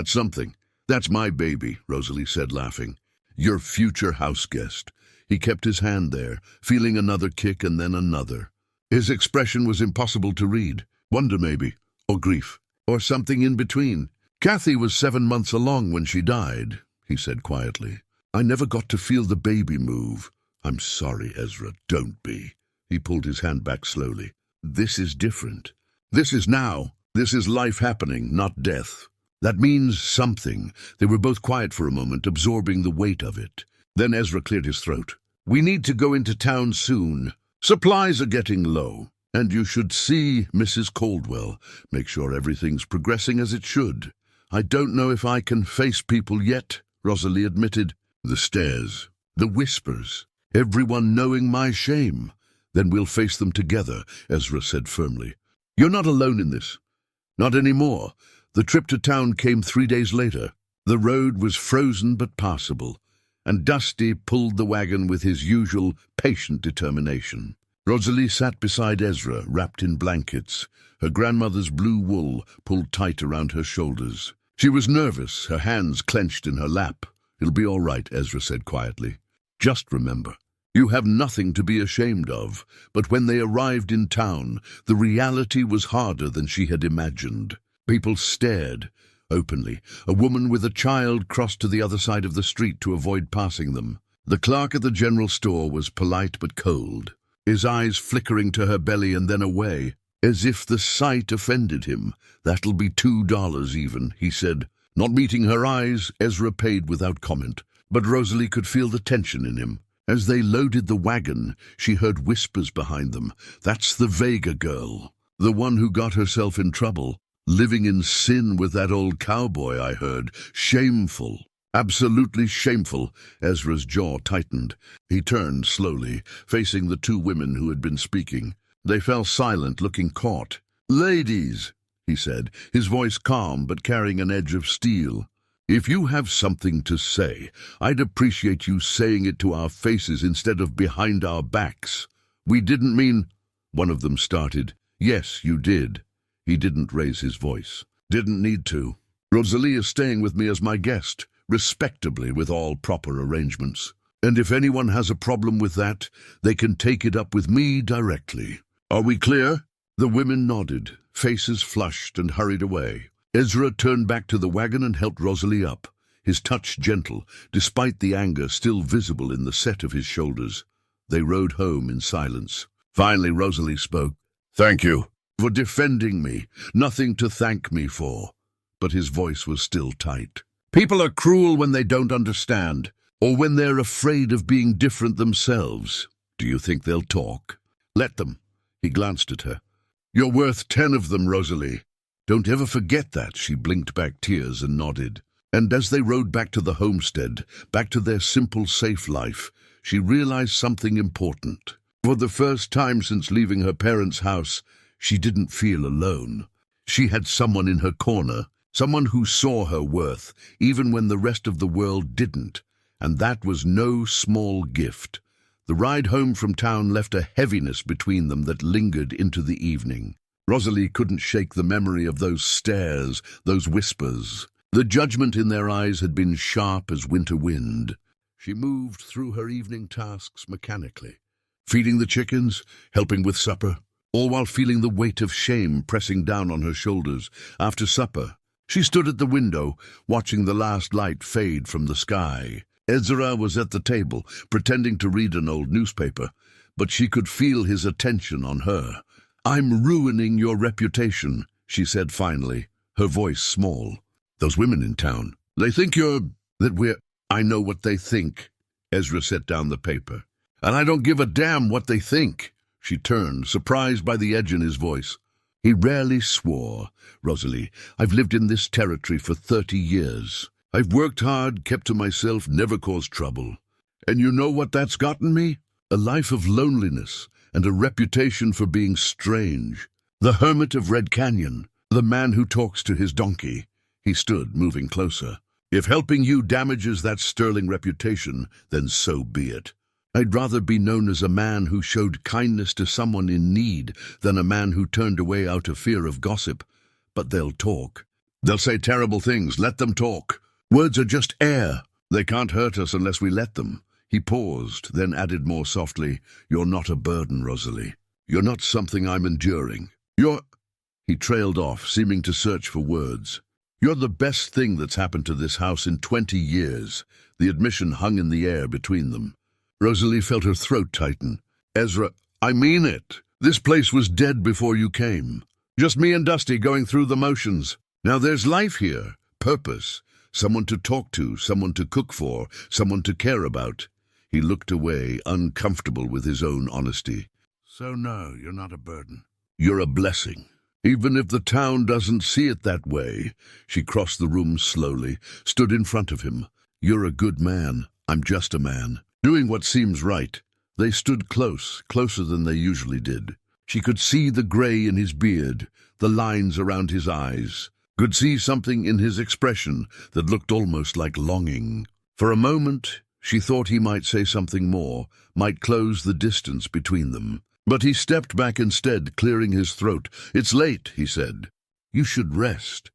something. That's my baby, Rosalie said, laughing. Your future house guest. He kept his hand there, feeling another kick and then another. His expression was impossible to read. Wonder maybe, or grief, or something in between. Kathy was 7 months along when she died, he said quietly. I never got to feel the baby move. I'm sorry, Ezra, don't be. He pulled his hand back slowly. This is different. This is now. This is life happening, not death. That means something. They were both quiet for a moment, absorbing the weight of it. Then Ezra cleared his throat. We need to go into town soon. Supplies are getting low. And you should see Mrs. Caldwell. Make sure everything's progressing as it should. I don't know if I can face people yet, Rosalie admitted. The stares, the whispers, everyone knowing my shame. Then we'll face them together, Ezra said firmly. You're not alone in this. Not anymore. The trip to town came 3 days later. The road was frozen but passable, and Dusty pulled the wagon with his usual patient determination. Rosalie sat beside Ezra, wrapped in blankets, her grandmother's blue wool pulled tight around her shoulders. She was nervous, her hands clenched in her lap. It'll be all right, Ezra said quietly. Just remember, you have nothing to be ashamed of. But when they arrived in town, the reality was harder than she had imagined. People stared, openly. A woman with a child crossed to the other side of the street to avoid passing them. The clerk at the general store was polite but cold, his eyes flickering to her belly and then away, as if the sight offended him. That'll be $2 even, he said. Not meeting her eyes, Ezra paid without comment, but Rosalie could feel the tension in him. As they loaded the wagon, she heard whispers behind them. That's the Vega girl, the one who got herself in trouble. Living in sin with that old cowboy, I heard. Shameful. Absolutely shameful. Ezra's jaw tightened. He turned slowly, facing the two women who had been speaking. They fell silent, looking caught. Ladies, he said, his voice calm but carrying an edge of steel. If you have something to say, I'd appreciate you saying it to our faces instead of behind our backs. We didn't mean... One of them started. Yes, you did. He didn't raise his voice. Didn't need to. Rosalie is staying with me as my guest, respectably with all proper arrangements. And if anyone has a problem with that, they can take it up with me directly. Are we clear?" The women nodded, faces flushed, and hurried away. Ezra turned back to the wagon and helped Rosalie up, his touch gentle, despite the anger still visible in the set of his shoulders. They rode home in silence. Finally, Rosalie spoke. "Thank you for defending me. Nothing to thank me for." But his voice was still tight. "People are cruel when they don't understand, or when they're afraid of being different themselves. Do you think they'll talk? Let them." He glanced at her. "You're worth 10 of them, Rosalie. Don't ever forget that." She blinked back tears and nodded. And as they rode back to the homestead, back to their simple, safe life, she realized something important. For the first time since leaving her parents' house, she didn't feel alone. She had someone in her corner, someone who saw her worth, even when the rest of the world didn't. And that was no small gift. The ride home from town left a heaviness between them that lingered into the evening. Rosalie couldn't shake the memory of those stares, those whispers. The judgment in their eyes had been sharp as winter wind. She moved through her evening tasks mechanically, feeding the chickens, helping with supper, all while feeling the weight of shame pressing down on her shoulders. After supper, she stood at the window, watching the last light fade from the sky. Ezra was at the table, pretending to read an old newspaper, but she could feel his attention on her. "I'm ruining your reputation," she said finally, her voice small. "Those women in town, they think I know what they think." Ezra set down the paper. "And I don't give a damn what they think." She turned, surprised by the edge in his voice. "He rarely swore. Rosalie, I've lived in this territory for 30 years. I've worked hard, kept to myself, never caused trouble. And you know what that's gotten me? A life of loneliness and a reputation for being strange. The hermit of Red Canyon, the man who talks to his donkey." He stood, moving closer. "If helping you damages that sterling reputation, then so be it. I'd rather be known as a man who showed kindness to someone in need than a man who turned away out of fear of gossip. But they'll talk. They'll say terrible things. Let them talk. Words are just air. They can't hurt us unless we let them." He paused, then added more softly, "You're not a burden, Rosalie. You're not something I'm enduring. You're—" He trailed off, seeming to search for words. "You're the best thing that's happened to this house in 20 years. The admission hung in the air between them. Rosalie felt her throat tighten. "Ezra, I mean it. This place was dead before you came. Just me and Dusty going through the motions. Now there's life here, purpose, someone to talk to, someone to cook for, someone to care about." He looked away, uncomfortable with his own honesty. "So no, you're not a burden. You're a blessing. Even if the town doesn't see it that way." She crossed the room slowly, stood in front of him. "You're a good man. I'm just a man, doing what seems right." They stood close, closer than they usually did. She could see the gray in his beard, the lines around his eyes, could see something in his expression that looked almost like longing. For a moment, she thought he might say something more, might close the distance between them. But he stepped back instead, clearing his throat. "It's late," he said. "You should rest.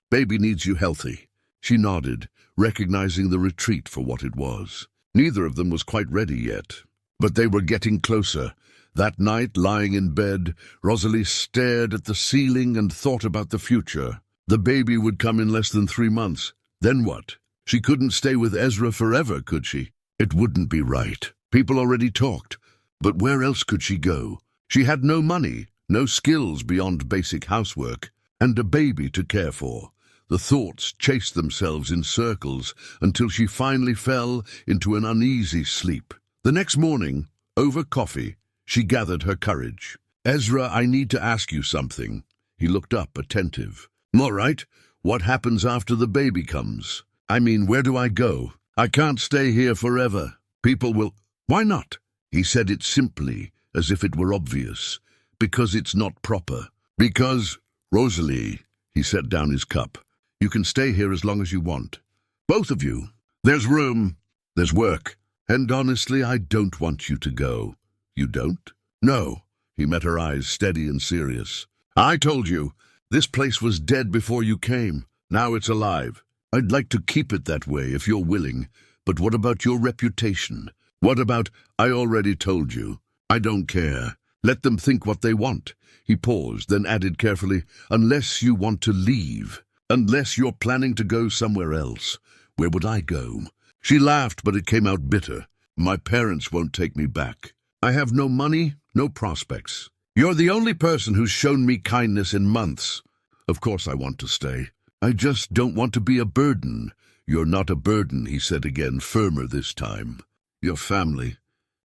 Baby needs you healthy." She nodded, recognizing the retreat for what it was. Neither of them was quite ready yet. But they were getting closer. That night, lying in bed, Rosalie stared at the ceiling and thought about the future. The baby would come in less than 3 months. Then what? She couldn't stay with Ezra forever, could she? It wouldn't be right. People already talked. But where else could she go? She had no money, no skills beyond basic housework, and a baby to care for. The thoughts chased themselves in circles until she finally fell into an uneasy sleep. The next morning, over coffee, she gathered her courage. "Ezra, I need to ask you something." He looked up, attentive. "All right. What happens after the baby comes? I mean, where do I go? I can't stay here forever. People will—" "Why not?" He said it simply, as if it were obvious. "Because it's not proper. Because, Rosalie," he set down his cup, "you can stay here as long as you want. Both of you. There's room. There's work. And honestly, I don't want you to go." "You don't?" "No." He met her eyes, steady and serious. "I told you, this place was dead before you came. Now it's alive. I'd like to keep it that way if you're willing, but what about your reputation? What about, I already told you. I don't care. Let them think what they want. He paused, then added carefully, unless you want to leave. Unless you're planning to go somewhere else. Where would I go? She laughed, but it came out bitter. My parents won't take me back. I have no money, no prospects. You're the only person who's shown me kindness in months. Of course I want to stay. I just don't want to be a burden. You're not a burden, he said again, firmer this time. Your family,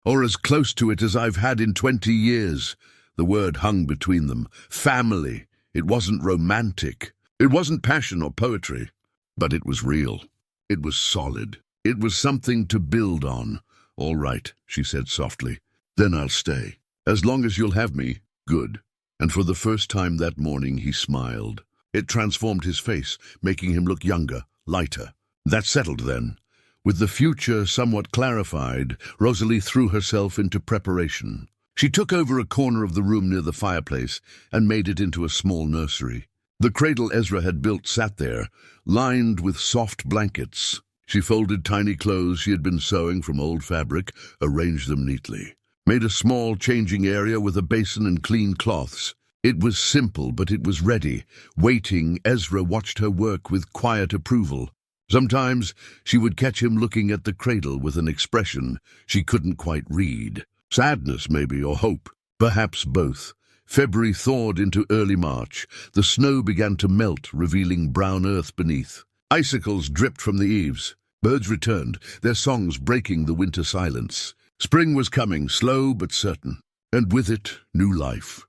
or as close to it as I've had in 20 years. The word hung between them. Family. It wasn't romantic. It wasn't passion or poetry. But it was real. It was solid. It was something to build on. All right, she said softly. Then I'll stay. As long as you'll have me, good. And for the first time that morning he smiled. It transformed his face, making him look younger, lighter. That settled then. With the future somewhat clarified, Rosalie threw herself into preparation. She took over a corner of the room near the fireplace and made it into a small nursery. The cradle Ezra had built sat there, lined with soft blankets. She folded tiny clothes she had been sewing from old fabric, arranged them neatly. Made a small changing area with a basin and clean cloths. It was simple, but it was ready. Waiting, Ezra watched her work with quiet approval. Sometimes she would catch him looking at the cradle with an expression she couldn't quite read. Sadness, maybe, or hope. Perhaps both. February thawed into early March. The snow began to melt, revealing brown earth beneath. Icicles dripped from the eaves. Birds returned, their songs breaking the winter silence. Spring was coming, slow but certain, and with it, new life.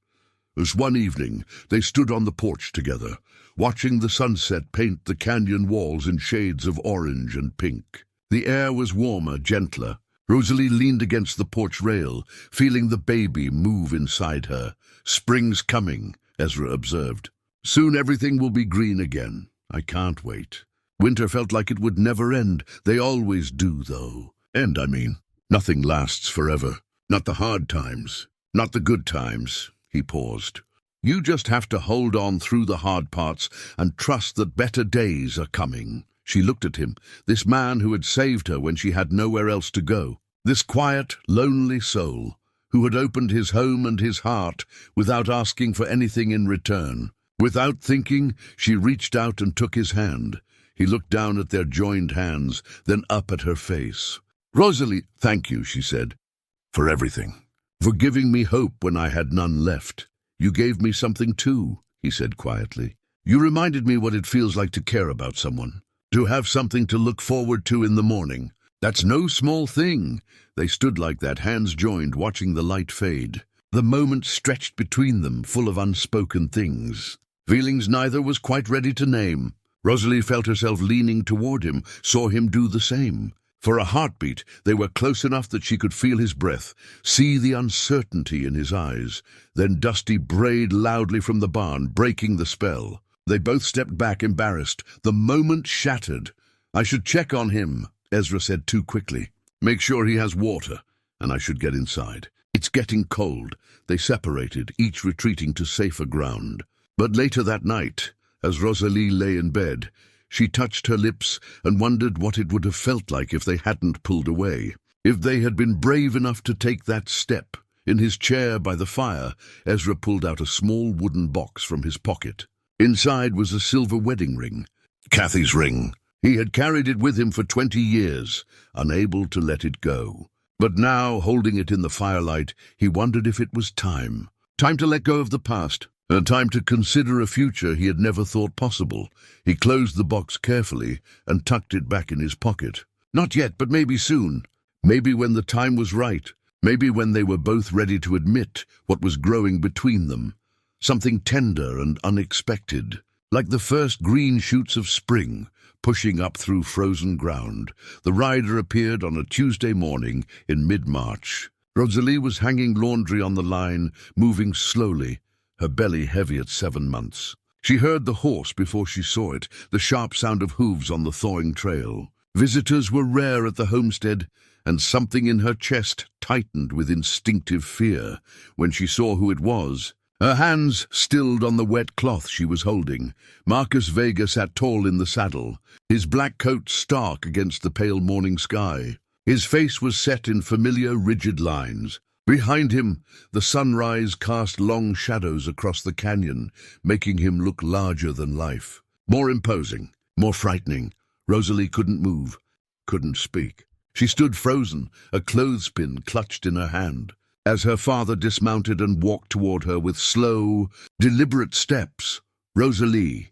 As one evening, they stood on the porch together, watching the sunset paint the canyon walls in shades of orange and pink. The air was warmer, gentler. Rosalie leaned against the porch rail, feeling the baby move inside her. Spring's coming, Ezra observed. Soon everything will be green again. I can't wait. Winter felt like it would never end. They always do, though. I mean, nothing lasts forever. Not the hard times. Not the good times. He paused. You just have to hold on through the hard parts and trust that better days are coming. She looked at him, this man who had saved her when she had nowhere else to go. This quiet, lonely soul, who had opened his home and his heart without asking for anything in return. Without thinking, she reached out and took his hand. He looked down at their joined hands, then up at her face. Rosalie, thank you, she said, for everything. For giving me hope when I had none left. You gave me something too, he said quietly. You reminded me what it feels like to care about someone. To have something to look forward to in the morning. That's no small thing. They stood like that, hands joined, watching the light fade. The moment stretched between them, full of unspoken things. Feelings neither was quite ready to name. Rosalie felt herself leaning toward him, saw him do the same. For a heartbeat, they were close enough that she could feel his breath, see the uncertainty in his eyes. Then Dusty brayed loudly from the barn, breaking the spell. They both stepped back, embarrassed. The moment shattered. I should check on him, Ezra said too quickly. Make sure he has water, and I should get inside. It's getting cold. They separated, each retreating to safer ground. But later that night, as Rosalie lay in bed, she touched her lips and wondered what it would have felt like if they hadn't pulled away. If they had been brave enough to take that step. In his chair by the fire, Ezra pulled out a small wooden box from his pocket. Inside was a silver wedding ring. Kathy's ring. He had carried it with him for 20 years, unable to let it go. But now, holding it in the firelight, he wondered if it was time. Time to let go of the past. A time to consider a future he had never thought possible. He closed the box carefully and tucked it back in his pocket. Not yet, but maybe soon. Maybe when the time was right. Maybe when they were both ready to admit what was growing between them. Something tender and unexpected. Like the first green shoots of spring, pushing up through frozen ground. The rider appeared on a Tuesday morning in mid-March. Rosalie was hanging laundry on the line, moving slowly, her belly heavy at 7 months. She heard the horse before she saw it, the sharp sound of hooves on the thawing trail. Visitors were rare at the homestead, and something in her chest tightened with instinctive fear. When she saw who it was, Her hands stilled on the wet cloth she was holding. Marcus Vega sat tall in the saddle, his black coat stark against the pale morning sky. His face was set in familiar, rigid lines. Behind him, the sunrise cast long shadows across the canyon, making him look larger than life. More imposing, more frightening. Rosalie couldn't move, couldn't speak. She stood frozen, a clothespin clutched in her hand. As her father dismounted and walked toward her with slow, deliberate steps, Rosalie.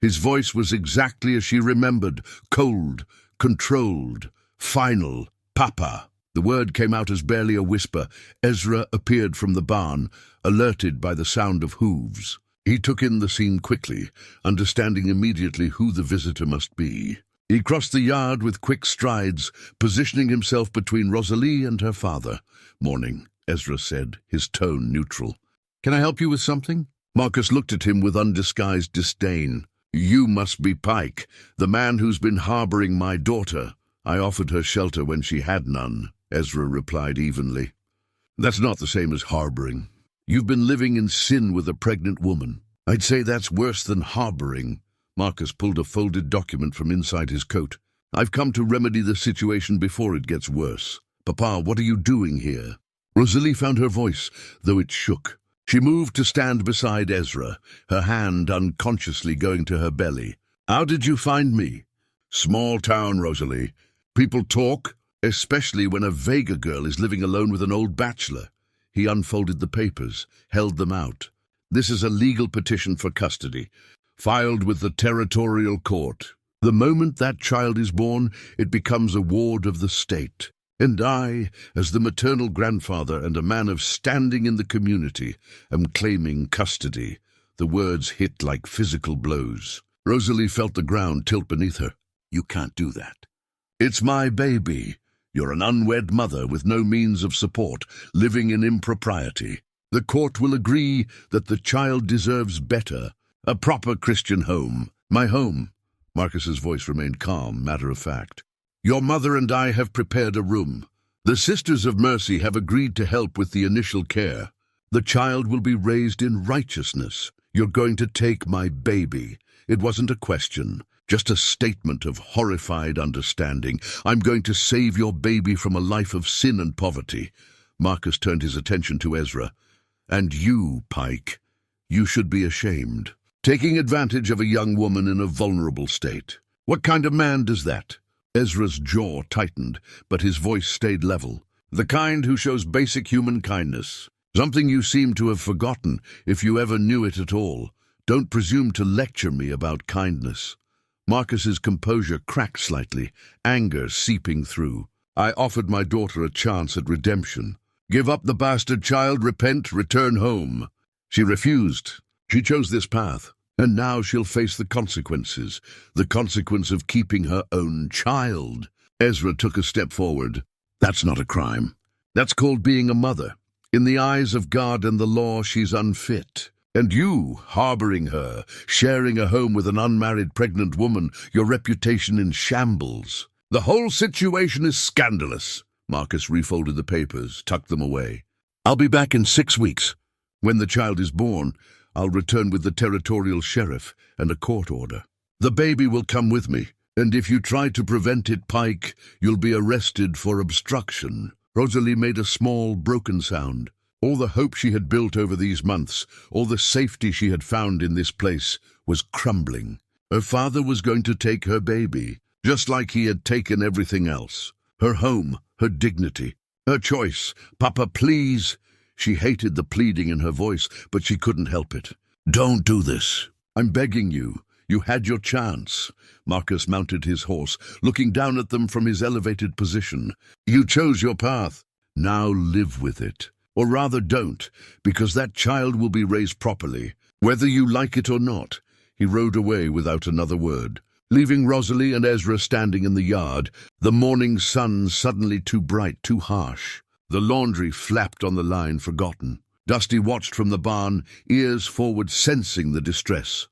His voice was exactly as she remembered, cold, controlled, final. Papa. The word came out as barely a whisper. Ezra appeared from the barn, alerted by the sound of hooves. He took in the scene quickly, understanding immediately who the visitor must be. He crossed the yard with quick strides, positioning himself between Rosalie and her father. "Morning," Ezra said, his tone neutral. "Can I help you with something?" Marcus looked at him with undisguised disdain. "You must be Pike, the man who's been harboring my daughter." "I offered her shelter when she had none," Ezra replied evenly. "That's not the same as harboring. You've been living in sin with a pregnant woman. I'd say that's worse than harboring." Marcus pulled a folded document from inside his coat. "I've come to remedy the situation before it gets worse. Papa, what are you doing here?" Rosalie found her voice, though it shook. She moved to stand beside Ezra, her hand unconsciously going to her belly. "How did you find me?" "Small town, Rosalie. People talk, especially when a Vega girl is living alone with an old bachelor." He unfolded the papers, held them out. "This is a legal petition for custody, filed with the territorial court. The moment that child is born, it becomes a ward of the state. And I, as the maternal grandfather and a man of standing in the community, am claiming custody." The words hit like physical blows. Rosalie felt the ground tilt beneath her. "You can't do that." "It's my baby. You're an unwed mother with no means of support, living in impropriety. The court will agree that the child deserves better. A proper Christian home. My home." Marcus's voice remained calm, matter-of-fact. "Your mother and I have prepared a room. The Sisters of Mercy have agreed to help with the initial care. The child will be raised in righteousness. You're going to take my baby." It wasn't a question, just a statement of horrified understanding. "I'm going to save your baby from a life of sin and poverty." Marcus turned his attention to Ezra. "And you, Pike, you should be ashamed. Taking advantage of a young woman in a vulnerable state. What kind of man does that?" Ezra's jaw tightened, but his voice stayed level. "The kind who shows basic human kindness. Something you seem to have forgotten, if you ever knew it at all. Don't presume to lecture me about kindness." Marcus's composure cracked slightly, anger seeping through. "I offered my daughter a chance at redemption. Give up the bastard child, repent, return home. She refused. She chose this path. And now she'll face the consequences, the consequence of keeping her own child." Ezra took a step forward. "That's not a crime. That's called being a mother. In the eyes of God and the law, she's unfit. And you, harboring her, sharing a home with an unmarried pregnant woman, your reputation in shambles. The whole situation is scandalous." Marcus refolded the papers, tucked them away. "I'll be back in 6 weeks. When the child is born, I'll return with the territorial sheriff and a court order. The baby will come with me, and if you try to prevent it, Pike, you'll be arrested for obstruction." Rosalie made a small, broken sound. All the hope she had built over these months, all the safety she had found in this place, was crumbling. Her father was going to take her baby, just like he had taken everything else. Her home, her dignity, her choice. "Papa, please." She hated the pleading in her voice, but she couldn't help it. "Don't do this. I'm begging you. You had your chance." Marcus mounted his horse, looking down at them from his elevated position. "You chose your path. Now live with it. Or rather don't, because that child will be raised properly, whether you like it or not." He rode away without another word, leaving Rosalie and Ezra standing in the yard, the morning sun suddenly too bright, too harsh. The laundry flapped on the line, forgotten. Dusty watched from the barn, ears forward, sensing the distress.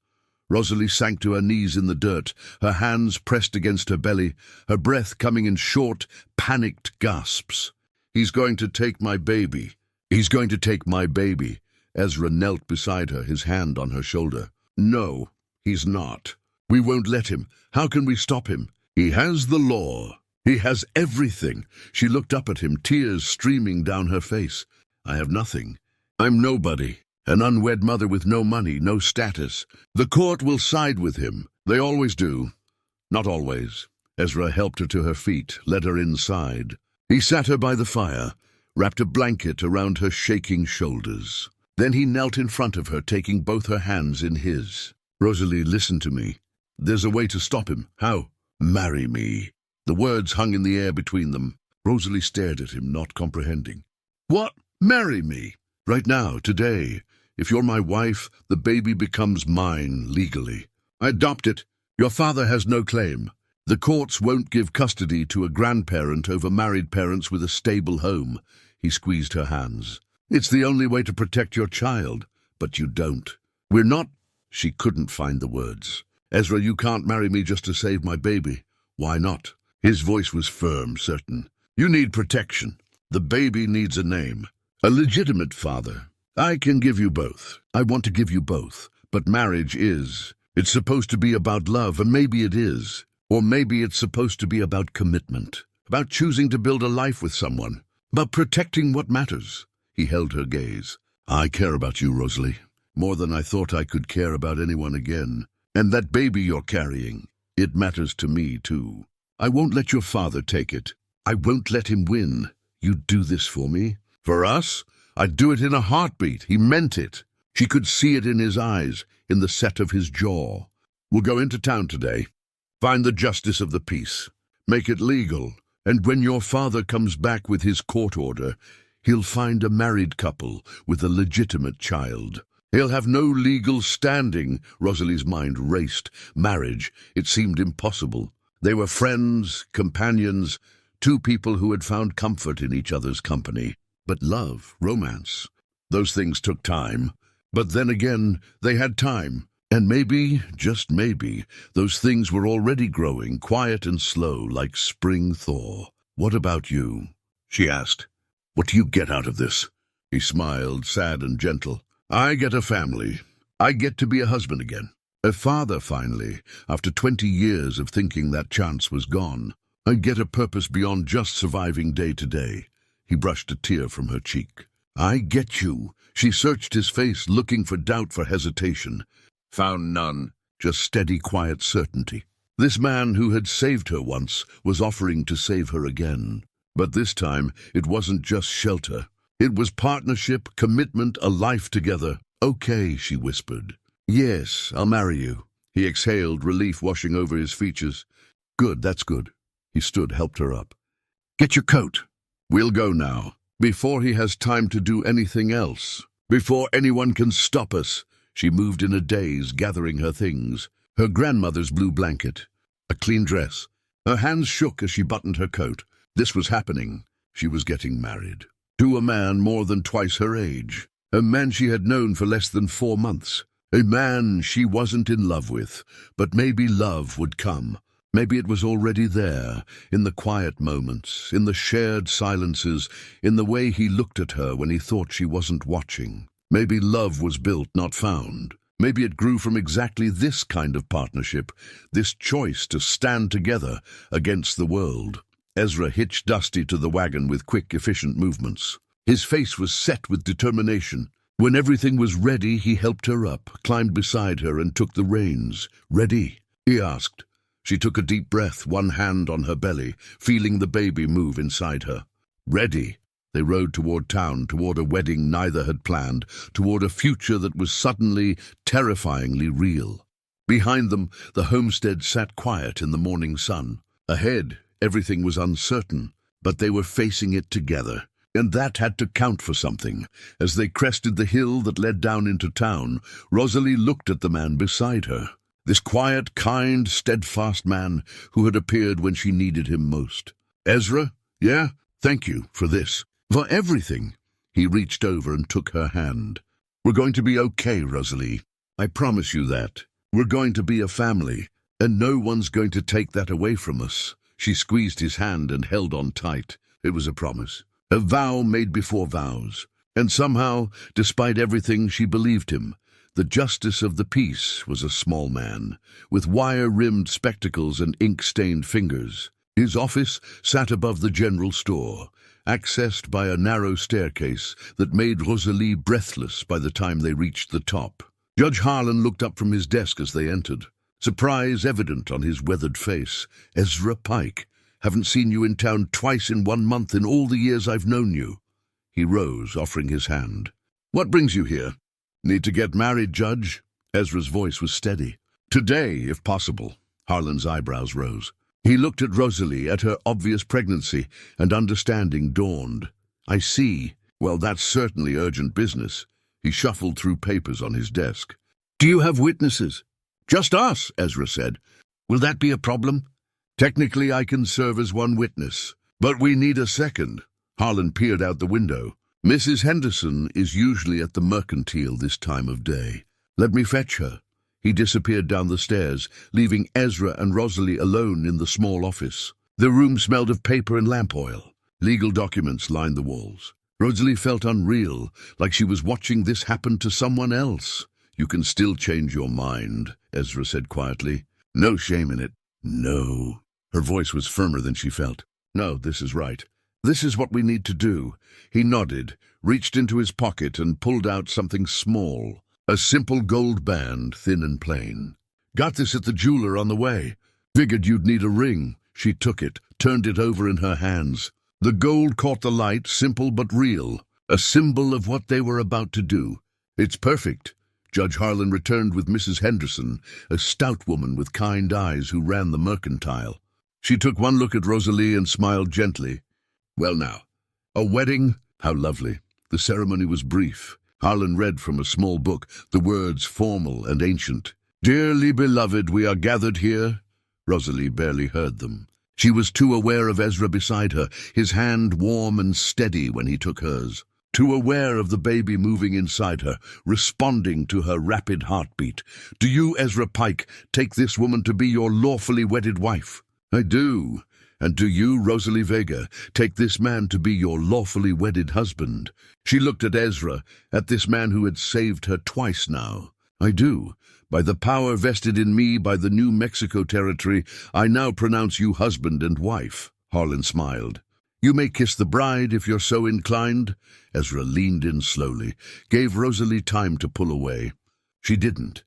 Rosalie sank to her knees in the dirt, her hands pressed against her belly, her breath coming in short, panicked gasps. "He's going to take my baby. He's going to take my baby." Ezra knelt beside her, his hand on her shoulder. No, he's not. We won't let him. How can we stop him? He has the law. He has everything. She looked up at him, tears streaming down her face. I have nothing. I'm nobody. An unwed mother with no money, no status. The court will side with him. They always do. Not always. Ezra helped her to her feet, led her inside. He sat her by the fire, wrapped a blanket around her shaking shoulders. Then he knelt in front of her, taking both her hands in his. Rosalie, listen to me. There's a way to stop him. How? Marry me. The words hung in the air between them. Rosalie stared at him, not comprehending. What? Marry me? Right now, today. If you're my wife, the baby becomes mine legally. I adopt it. Your father has no claim. The courts won't give custody to a grandparent over married parents with a stable home. He squeezed her hands. It's the only way to protect your child, but you don't. We're not... She couldn't find the words. Ezra, you can't marry me just to save my baby. Why not? His voice was firm, certain. You need protection. The baby needs a name. A legitimate father. I can give you both. I want to give you both. But marriage is... It's supposed to be about love, and maybe it is. Or maybe it's supposed to be about commitment. About choosing to build a life with someone. About protecting what matters. He held her gaze. I care about you, Rosalie. More than I thought I could care about anyone again. And that baby you're carrying, it matters to me, too. I won't let your father take it. I won't let him win. You'd do this for me? For us? I'd do it in a heartbeat. He meant it. She could see it in his eyes, in the set of his jaw. We'll go into town today. Find the justice of the peace. Make it legal. And when your father comes back with his court order, he'll find a married couple with a legitimate child. He'll have no legal standing. Rosalie's mind raced. Marriage, it seemed impossible. They were friends, companions, two people who had found comfort in each other's company. But love, romance, those things took time. But then again, they had time. And maybe, just maybe, those things were already growing, quiet and slow, like spring thaw. What about you? She asked. What do you get out of this? He smiled, sad and gentle. I get a family. I get to be a husband again. A father, finally, after 20 years of thinking that chance was gone. I get a purpose beyond just surviving day to day. He brushed a tear from her cheek. I get you. She searched his face, looking for doubt, for hesitation. Found none, just steady, quiet certainty. This man who had saved her once was offering to save her again. But this time, it wasn't just shelter. It was partnership, commitment, a life together. Okay, she whispered. Yes, I'll marry you. He exhaled, relief washing over his features. Good, that's good. He stood, helped her up. Get your coat. We'll go now. Before he has time to do anything else. Before anyone can stop us. She moved in a daze, gathering her things. Her grandmother's blue blanket. A clean dress. Her hands shook as she buttoned her coat. This was happening. She was getting married. To a man more than twice her age. A man she had known for less than 4 months. A man she wasn't in love with. But maybe love would come. Maybe it was already there, in the quiet moments, in the shared silences, in the way he looked at her when he thought she wasn't watching. Maybe love was built, not found. Maybe it grew from exactly this kind of partnership, this choice to stand together against the world. Ezra hitched Dusty to the wagon with quick, efficient movements. His face was set with determination. When everything was ready, he helped her up, climbed beside her, and took the reins. Ready? He asked. She took a deep breath, one hand on her belly, feeling the baby move inside her. Ready. They rode toward town, toward a wedding neither had planned, toward a future that was suddenly, terrifyingly real. Behind them, the homestead sat quiet in the morning sun. Ahead, everything was uncertain, but they were facing it together. And that had to count for something. As they crested the hill that led down into town, Rosalie looked at the man beside her. This quiet, kind, steadfast man who had appeared when she needed him most. Ezra? Yeah? Thank you for this. For everything. He reached over and took her hand. We're going to be okay, Rosalie. I promise you that. We're going to be a family, and no one's going to take that away from us. She squeezed his hand and held on tight. It was a promise. A vow made before vows. And somehow, despite everything, she believed him. The justice of the peace was a small man, with wire-rimmed spectacles and ink-stained fingers. His office sat above the general store, accessed by a narrow staircase that made Rosalie breathless by the time they reached the top. Judge Harlan looked up from his desk as they entered, surprise evident on his weathered face. "Ezra Pike, haven't seen you in town twice in 1 month in all the years I've known you." He rose, offering his hand. "What brings you here?" "Need to get married, Judge." Ezra's voice was steady. "Today, if possible." Harlan's eyebrows rose. He looked at Rosalie, at her obvious pregnancy, and understanding dawned. "I see. Well, that's certainly urgent business." He shuffled through papers on his desk. "Do you have witnesses?" "Just us," Ezra said. "Will that be a problem?" "Technically, I can serve as one witness, but we need a second." Harlan peered out the window. "Mrs. Henderson is usually at the mercantile this time of day. Let me fetch her." He disappeared down the stairs, leaving Ezra and Rosalie alone in the small office. The room smelled of paper and lamp oil. Legal documents lined the walls. Rosalie felt unreal, like she was watching this happen to someone else. "You can still change your mind," Ezra said quietly. "No shame in it." "No." Her voice was firmer than she felt. "No, this is right. This is what we need to do." He nodded, reached into his pocket and pulled out something small. A simple gold band, thin and plain. "Got this at the jeweler on the way. Figured you'd need a ring." She took it, turned it over in her hands. The gold caught the light, simple but real, a symbol of what they were about to do. "It's perfect." Judge Harlan returned with Mrs. Henderson, a stout woman with kind eyes who ran the mercantile. She took one look at Rosalie and smiled gently. "Well now, a wedding? How lovely." The ceremony was brief. Harlan read from a small book, the words formal and ancient. "Dearly beloved, we are gathered here." Rosalie barely heard them. She was too aware of Ezra beside her, his hand warm and steady when he took hers. Too aware of the baby moving inside her, responding to her rapid heartbeat. "Do you, Ezra Pike, take this woman to be your lawfully wedded wife?" "I do." "And do you, Rosalie Vega, take this man to be your lawfully wedded husband?" She looked at Ezra, at this man who had saved her twice now. "I do. By the power vested in me by the New Mexico Territory, I now pronounce you husband and wife." Harlan smiled. "You may kiss the bride if you're so inclined." Ezra leaned in slowly, gave Rosalie time to pull away. She didn't.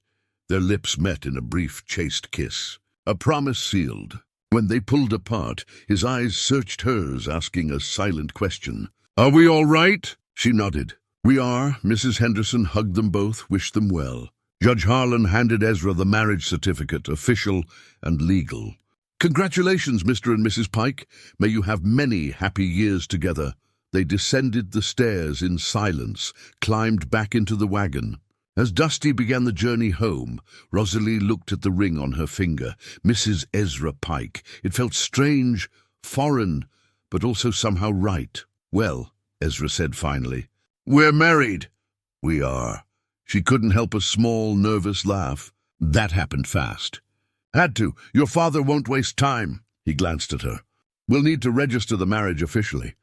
Their lips met in a brief, chaste kiss. A promise sealed. When they pulled apart, his eyes searched hers, asking a silent question. "Are we all right?" She nodded. "We are." Mrs. Henderson hugged them both, wished them well. Judge Harlan handed Ezra the marriage certificate, official and legal. "Congratulations, Mr. and Mrs. Pike. May you have many happy years together." They descended the stairs in silence, climbed back into the wagon. As Dusty began the journey home, Rosalie looked at the ring on her finger. Mrs. Ezra Pike. It felt strange, foreign, but also somehow right. "Well," Ezra said finally, "we're married." "We are." She couldn't help a small, nervous laugh. That happened fast. "Had to. Your father won't waste time." He glanced at her. "We'll need to register the marriage officially.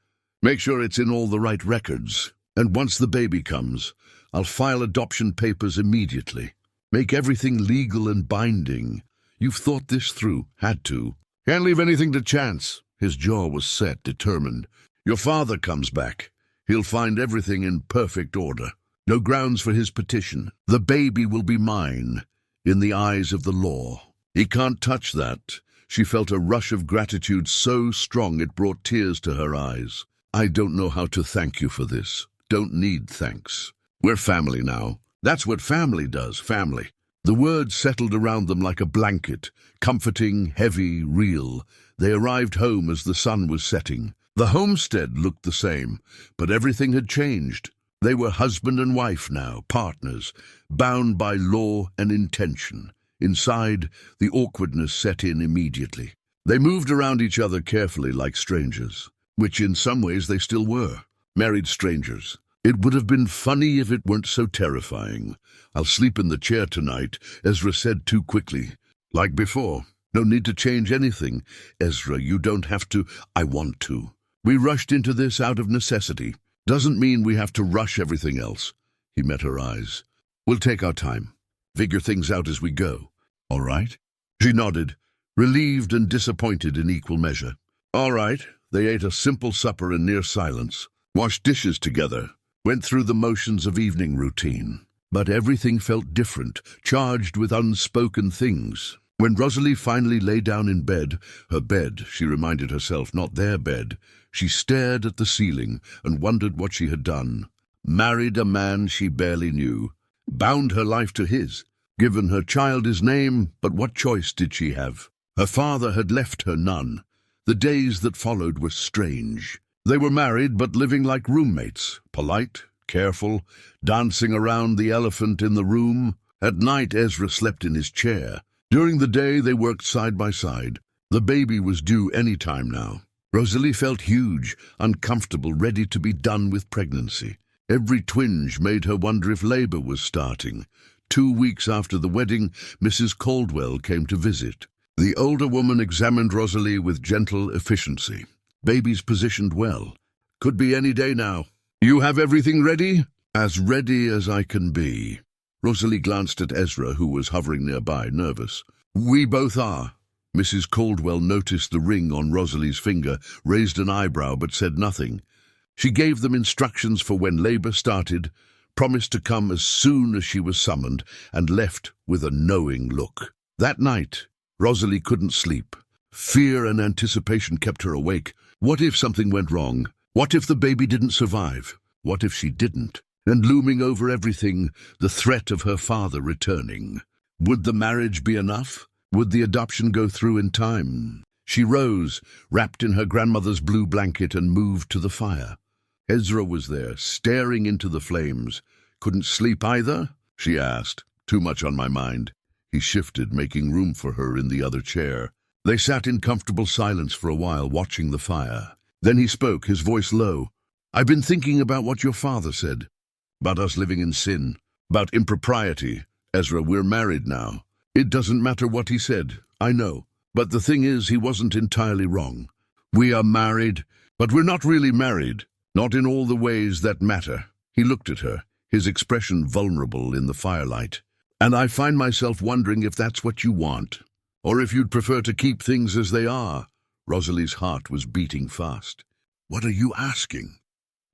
Make sure it's in all the right records. And once the baby comes, I'll file adoption papers immediately. Make everything legal and binding. You've thought this through. Had to. Can't leave anything to chance." His jaw was set, determined. "Your father comes back. He'll find everything in perfect order. No grounds for his petition. The baby will be mine, in the eyes of the law. He can't touch that." She felt a rush of gratitude so strong it brought tears to her eyes. "I don't know how to thank you for this. Don't need thanks. We're family now. That's what family does, family." The words settled around them like a blanket, comforting, heavy, real. They arrived home as the sun was setting. The homestead looked the same, but everything had changed. They were husband and wife now, partners, bound by law and intention. Inside, the awkwardness set in immediately. They moved around each other carefully like strangers, which in some ways they still were, married strangers. It would have been funny if it weren't so terrifying. "I'll sleep in the chair tonight," Ezra said too quickly. "Like before. No need to change anything." "Ezra, you don't have to." "I want to." "We rushed into this out of necessity. Doesn't mean we have to rush everything else. He met her eyes. We'll take our time. Figure things out as we go. All right? She nodded, relieved and disappointed in equal measure. All right. They ate a simple supper in near silence, washed dishes together, went through the motions of evening routine. But everything felt different, charged with unspoken things. When Rosalie finally lay down in bed, her bed, she reminded herself, not their bed, she stared at the ceiling and wondered what she had done. Married a man she barely knew, bound her life to his, given her child his name, but what choice did she have? Her father had left her none. The days that followed were strange. They were married but living like roommates, polite, careful, dancing around the elephant in the room. At night Ezra slept in his chair. During the day they worked side by side. The baby was due any time now. Rosalie felt huge, uncomfortable, ready to be done with pregnancy. Every twinge made her wonder if labor was starting. 2 weeks after the wedding, Mrs. Caldwell came to visit. The older woman examined Rosalie with gentle efficiency. Baby's positioned well. Could be any day now. You have everything ready? As ready as I can be. Rosalie glanced at Ezra, who was hovering nearby, nervous. We both are. Mrs. Caldwell noticed the ring on Rosalie's finger, raised an eyebrow but said nothing. She gave them instructions for when labor started, promised to come as soon as she was summoned, and left with a knowing look. That night, Rosalie couldn't sleep. Fear and anticipation kept her awake. What if something went wrong? What if the baby didn't survive? What if she didn't? And looming over everything, the threat of her father returning. Would the marriage be enough? Would the adoption go through in time? She rose, wrapped in her grandmother's blue blanket, and moved to the fire. Ezra was there, staring into the flames. Couldn't sleep either? She asked. Too much on my mind. He shifted, making room for her in the other chair. They sat in comfortable silence for a while, watching the fire. Then he spoke, his voice low. I've been thinking about what your father said. About us living in sin. About impropriety. Ezra, we're married now. It doesn't matter what he said, I know. But the thing is, he wasn't entirely wrong. We are married, but we're not really married. Not in all the ways that matter. He looked at her, his expression vulnerable in the firelight. And I find myself wondering if that's what you want, or if you'd prefer to keep things as they are. Rosalie's heart was beating fast. What are you asking?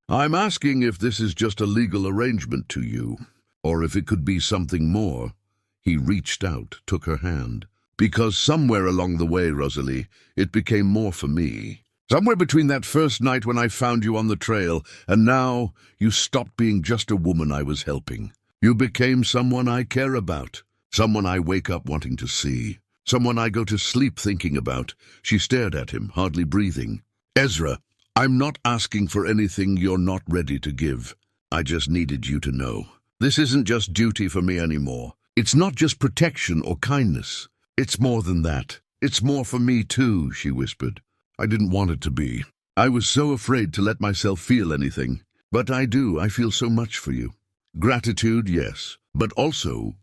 I'm asking if this is just a legal arrangement to you, or if it could be something more. He reached out, took her hand. Because somewhere along the way, Rosalie, it became more for me. Somewhere between that first night when I found you on the trail, and now you stopped being just a woman I was helping. You became someone I care about, someone I wake up wanting to see, someone I go to sleep thinking about. She stared at him, hardly breathing. Ezra, I'm not asking for anything you're not ready to give. I just needed you to know. This isn't just duty for me anymore. It's not just protection or kindness. It's more than that. It's more for me too, she whispered. I didn't want it to be. I was so afraid to let myself feel anything. But I do. I feel so much for you. Gratitude, yes, but also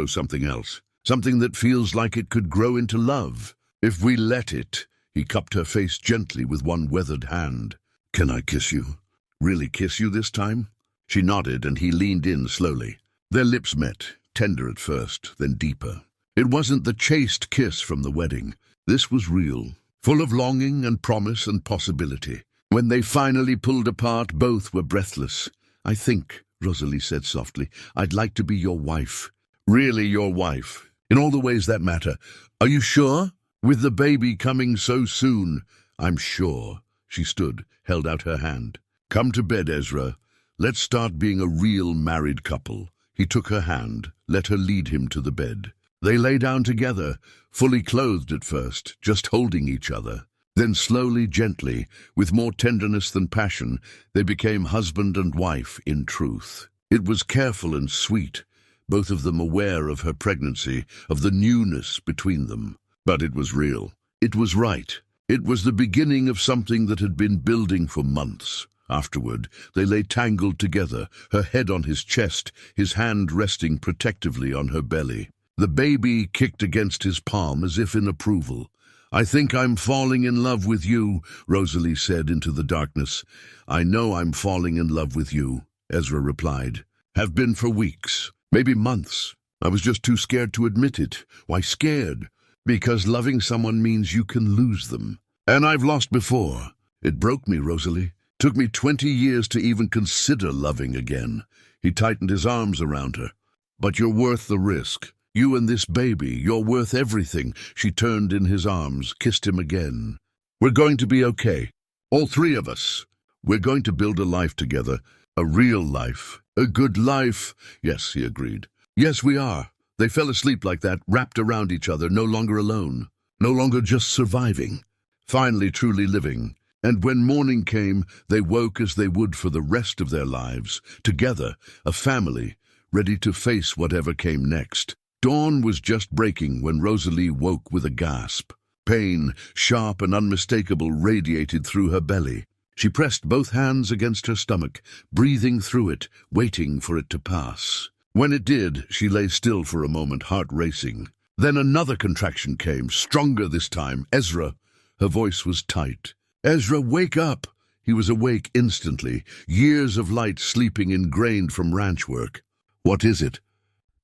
something else. Something that feels like it could grow into love. If we let it. He cupped her face gently with one weathered hand. Can I kiss you? Really kiss you this time? She nodded and he leaned in slowly. Their lips met, tender at first, then deeper. It wasn't the chaste kiss from the wedding. This was real, full of longing and promise and possibility. When they finally pulled apart, both were breathless. I think, Rosalie said softly, I'd like to be your wife. Really your wife, in all the ways that matter. Are you sure? With the baby coming so soon? I'm sure. She stood, held out her hand. Come to bed, Ezra. Let's start being a real married couple. He took her hand, let her lead him to the bed. They lay down together, fully clothed at first, just holding each other. Then slowly, gently, with more tenderness than passion, they became husband and wife in truth. It was careful and sweet, both of them aware of her pregnancy, of the newness between them. But it was real. It was right. It was the beginning of something that had been building for months. Afterward, they lay tangled together, her head on his chest, his hand resting protectively on her belly. The baby kicked against his palm as if in approval. I think I'm falling in love with you, Rosalie said into the darkness. I know I'm falling in love with you, Ezra replied. Have been for weeks, maybe months. I was just too scared to admit it. Why scared? Because loving someone means you can lose them. And I've lost before. It broke me, Rosalie. Took me 20 years to even consider loving again. He tightened his arms around her. But you're worth the risk. You and this baby, you're worth everything. She turned in his arms, kissed him again. We're going to be okay. All three of us. We're going to build a life together. A real life. A good life. Yes, he agreed. Yes, we are. They fell asleep like that, wrapped around each other, no longer alone. No longer just surviving. Finally truly living. And when morning came, they woke as they would for the rest of their lives. Together, a family, ready to face whatever came next. Dawn was just breaking when Rosalie woke with a gasp. Pain, sharp and unmistakable, radiated through her belly. She pressed both hands against her stomach, breathing through it, waiting for it to pass. When it did, she lay still for a moment, heart racing. Then another contraction came, stronger this time. Ezra. Her voice was tight. Ezra, wake up! He was awake instantly, years of light sleeping ingrained from ranch work. What is it?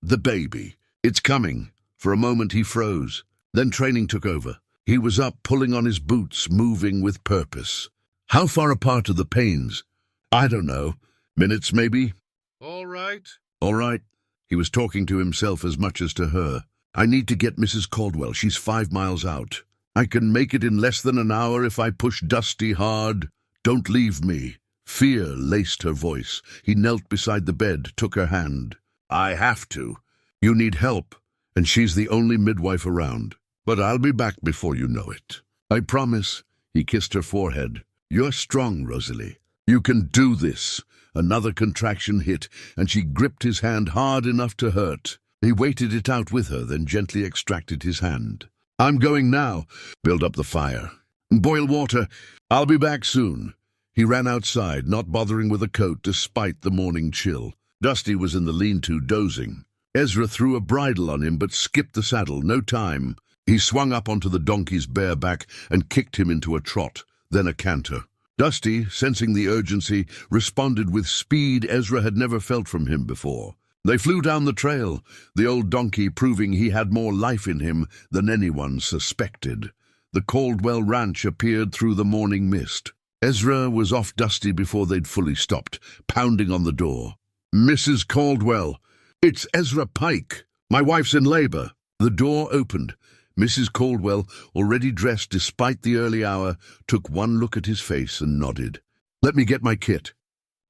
The baby. It's coming. For a moment he froze. Then training took over. He was up, pulling on his boots, moving with purpose. How far apart are the pains? I don't know. Minutes, maybe? All right. All right. He was talking to himself as much as to her. I need to get Mrs. Caldwell. She's 5 miles out. I can make it in less than an hour if I push Dusty hard. Don't leave me. Fear laced her voice. He knelt beside the bed, took her hand. I have to. You need help, and she's the only midwife around. But I'll be back before you know it. I promise. He kissed her forehead. You're strong, Rosalie. You can do this. Another contraction hit, and she gripped his hand hard enough to hurt. He waited it out with her, then gently extracted his hand. I'm going now. Build up the fire. Boil water. I'll be back soon. He ran outside, not bothering with a coat despite the morning chill. Dusty was in the lean-to dozing. Ezra threw a bridle on him but skipped the saddle, no time. He swung up onto the donkey's bare back and kicked him into a trot, then a canter. Dusty, sensing the urgency, responded with speed Ezra had never felt from him before. They flew down the trail, the old donkey proving he had more life in him than anyone suspected. The Caldwell ranch appeared through the morning mist. Ezra was off Dusty before they'd fully stopped, pounding on the door. Mrs. Caldwell, it's Ezra Pike. My wife's in labor. The door opened. Mrs. Caldwell, already dressed despite the early hour, took one look at his face and nodded. Let me get my kit.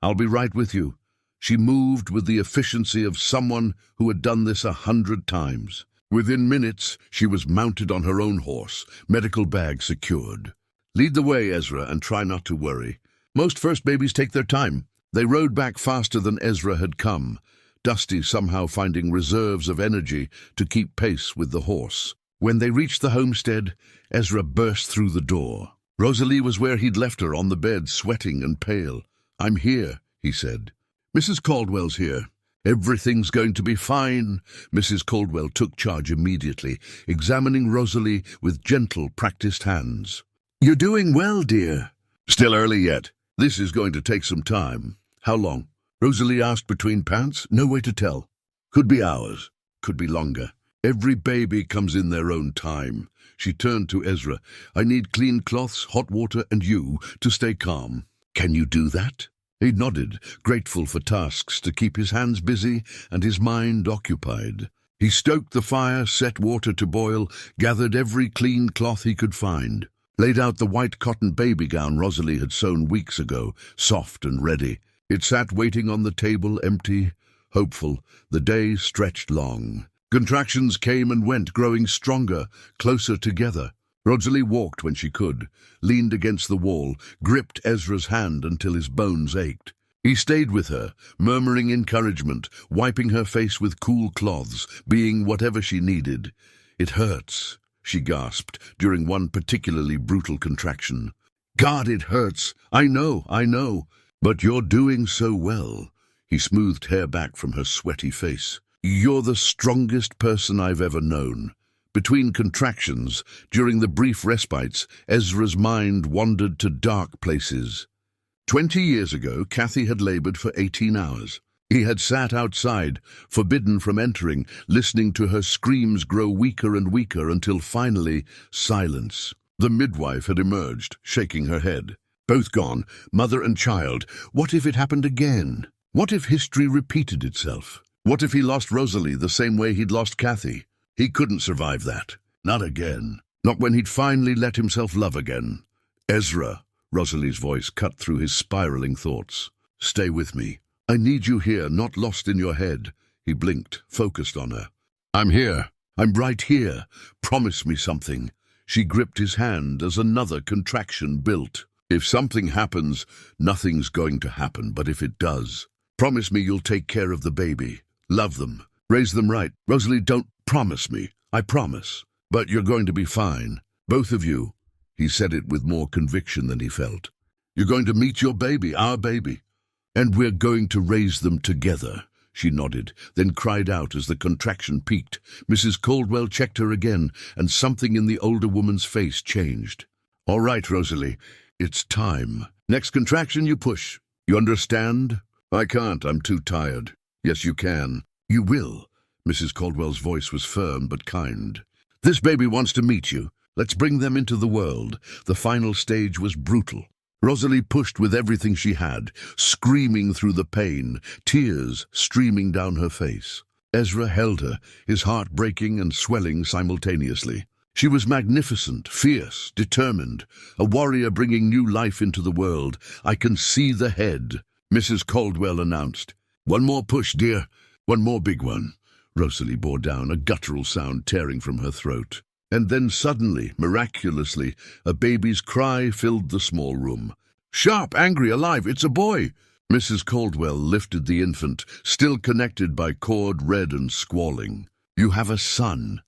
I'll be right with you. She moved with the efficiency of someone who had done this 100 times. Within minutes, she was mounted on her own horse, medical bag secured. Lead the way, Ezra, and try not to worry. Most first babies take their time. They rode back faster than Ezra had come, Dusty somehow finding reserves of energy to keep pace with the horse. When they reached the homestead, Ezra burst through the door. Rosalie was where he'd left her, on the bed, sweating and pale. I'm here, he said. Mrs. Caldwell's here. Everything's going to be fine. Mrs. Caldwell took charge immediately, examining Rosalie with gentle, practiced hands. You're doing well, dear. Still early yet. This is going to take some time. How long? Rosalie asked between pants. No way to tell. Could be hours. Could be longer. Every baby comes in their own time. She turned to Ezra. I need clean cloths, hot water, and you to stay calm. Can you do that? He nodded, grateful for tasks to keep his hands busy and his mind occupied. He stoked the fire, set water to boil, gathered every clean cloth he could find, laid out the white cotton baby gown Rosalie had sewn weeks ago, soft and ready. It sat waiting on the table, empty, hopeful. The day stretched long. Contractions came and went, growing stronger, closer together. Rosalie walked when she could, leaned against the wall, gripped Ezra's hand until his bones ached. He stayed with her, murmuring encouragement, wiping her face with cool cloths, being whatever she needed. It hurts, she gasped during one particularly brutal contraction. God, it hurts. I know. But you're doing so well. He smoothed hair back from her sweaty face. You're the strongest person I've ever known. Between contractions, during the brief respites, Ezra's mind wandered to dark places. 20 years ago, Kathy had labored for 18 hours. He had sat outside, forbidden from entering, listening to her screams grow weaker and weaker until finally, silence. The midwife had emerged, shaking her head. Both gone, mother and child. What if it happened again? What if history repeated itself? What if he lost Rosalie the same way he'd lost Kathy? He couldn't survive that. Not again. Not when he'd finally let himself love again. Ezra, Rosalie's voice cut through his spiraling thoughts. Stay with me. I need you here, not lost in your head. He blinked, focused on her. I'm here. I'm right here. Promise me something. She gripped his hand as another contraction built. If something happens, nothing's going to happen, but if it does, promise me you'll take care of the baby. Love them. Raise them right. Rosalie, don't promise me. I promise. But you're going to be fine. Both of you. He said it with more conviction than he felt. You're going to meet your baby, our baby. And we're going to raise them together. She nodded, then cried out as the contraction peaked. Mrs. Caldwell checked her again, and something in the older woman's face changed. All right, Rosalie, it's time. Next contraction, you push. You understand? I can't, I'm too tired. Yes, you can. You will. Mrs. Caldwell's voice was firm but kind. This baby wants to meet you. Let's bring them into the world. The final stage was brutal. Rosalie pushed with everything she had, screaming through the pain, tears streaming down her face. Ezra held her, his heart breaking and swelling simultaneously. She was magnificent, fierce, determined, a warrior bringing new life into the world. I can see the head, Mrs. Caldwell announced. One more push, dear. One more big one. Rosalie bore down, a guttural sound tearing from her throat. And then suddenly, miraculously, a baby's cry filled the small room. Sharp, angry, alive, it's a boy! Mrs. Caldwell lifted the infant, still connected by cord red and squalling. You have a son.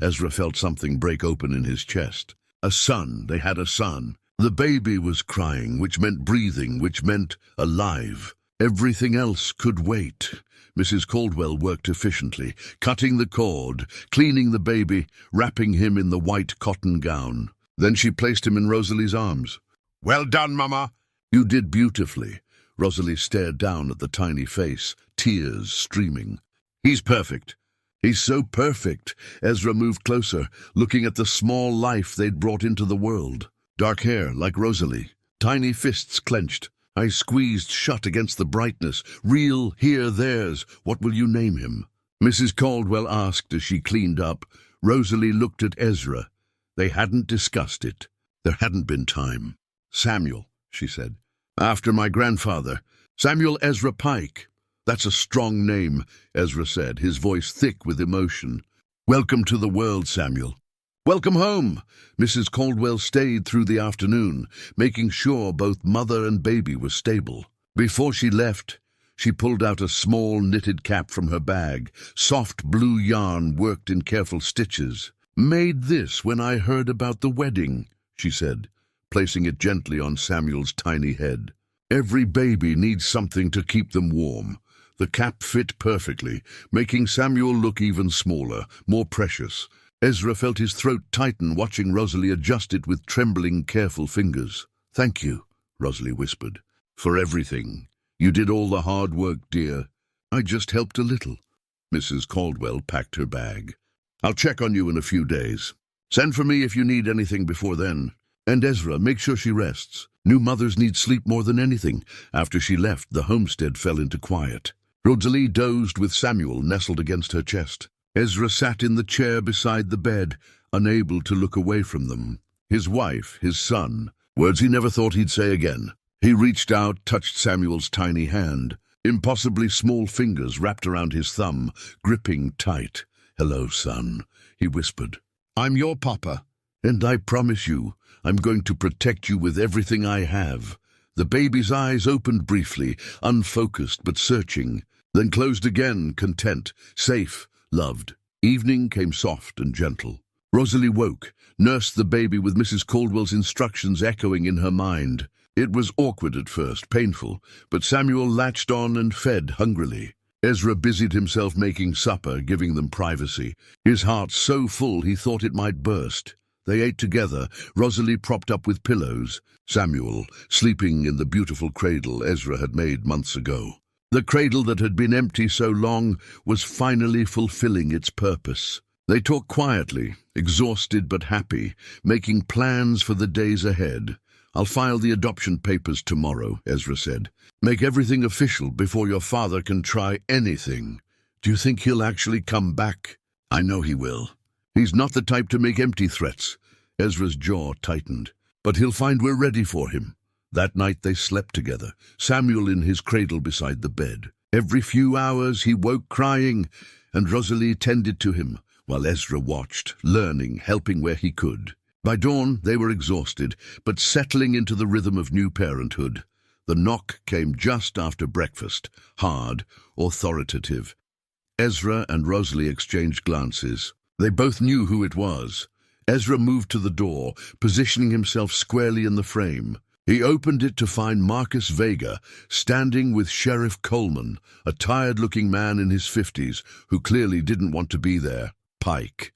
Ezra felt something break open in his chest. A son, they had a son. The baby was crying, which meant breathing, which meant alive. Everything else could wait. Mrs. Caldwell worked efficiently, cutting the cord, cleaning the baby, wrapping him in the white cotton gown. Then she placed him in Rosalie's arms. Well done, Mama. You did beautifully. Rosalie stared down at the tiny face, tears streaming. He's perfect. He's so perfect. Ezra moved closer, looking at the small life they'd brought into the world. Dark hair, like Rosalie. Tiny fists clenched. Eyes squeezed shut against the brightness. Real, here, theirs. What will you name him? Mrs. Caldwell asked as she cleaned up. Rosalie looked at Ezra. They hadn't discussed it. There hadn't been time. Samuel, she said. After my grandfather. Samuel Ezra Pike. That's a strong name, Ezra said, his voice thick with emotion. Welcome to the world, Samuel. Welcome home. Mrs. Caldwell stayed through the afternoon, making sure both mother and baby were stable. Before she left, she pulled out a small knitted cap from her bag, soft blue yarn worked in careful stitches. Made this when I heard about the wedding, she said, placing it gently on Samuel's tiny head. Every baby needs something to keep them warm. The cap fit perfectly, making Samuel look even smaller, more precious. Ezra felt his throat tighten, watching Rosalie adjust it with trembling, careful fingers. Thank you, Rosalie whispered, for everything. You did all the hard work, dear. I just helped a little. Mrs. Caldwell packed her bag. I'll check on you in a few days. Send for me if you need anything before then. And Ezra, make sure she rests. New mothers need sleep more than anything. After she left, the homestead fell into quiet. Rosalie dozed with Samuel nestled against her chest. Ezra sat in the chair beside the bed, unable to look away from them. His wife, his son, words he never thought he'd say again. He reached out, touched Samuel's tiny hand. Impossibly small fingers wrapped around his thumb, gripping tight. Hello, son, he whispered. I'm your papa, and I promise you, I'm going to protect you with everything I have. The baby's eyes opened briefly, unfocused but searching, then closed again, content, safe, loved. Evening came soft and gentle. Rosalie woke, nursed the baby with Mrs. Caldwell's instructions echoing in her mind. It was awkward at first, painful, but Samuel latched on and fed hungrily. Ezra busied himself making supper, giving them privacy. His heart so full he thought it might burst. They ate together, Rosalie propped up with pillows, Samuel sleeping in the beautiful cradle Ezra had made months ago. The cradle that had been empty so long was finally fulfilling its purpose. They talked quietly, exhausted but happy, making plans for the days ahead. "I'll file the adoption papers tomorrow," Ezra said. "Make everything official before your father can try anything." "Do you think he'll actually come back?" "I know he will. He's not the type to make empty threats." Ezra's jaw tightened. "But he'll find we're ready for him." That night they slept together, Samuel in his cradle beside the bed. Every few hours he woke crying, and Rosalie tended to him, while Ezra watched, learning, helping where he could. By dawn they were exhausted, but settling into the rhythm of new parenthood. The knock came just after breakfast, hard, authoritative. Ezra and Rosalie exchanged glances. They both knew who it was. Ezra moved to the door, positioning himself squarely in the frame. He opened it to find Marcus Vega standing with Sheriff Coleman, a tired-looking man in his 50s who clearly didn't want to be there. "Pike."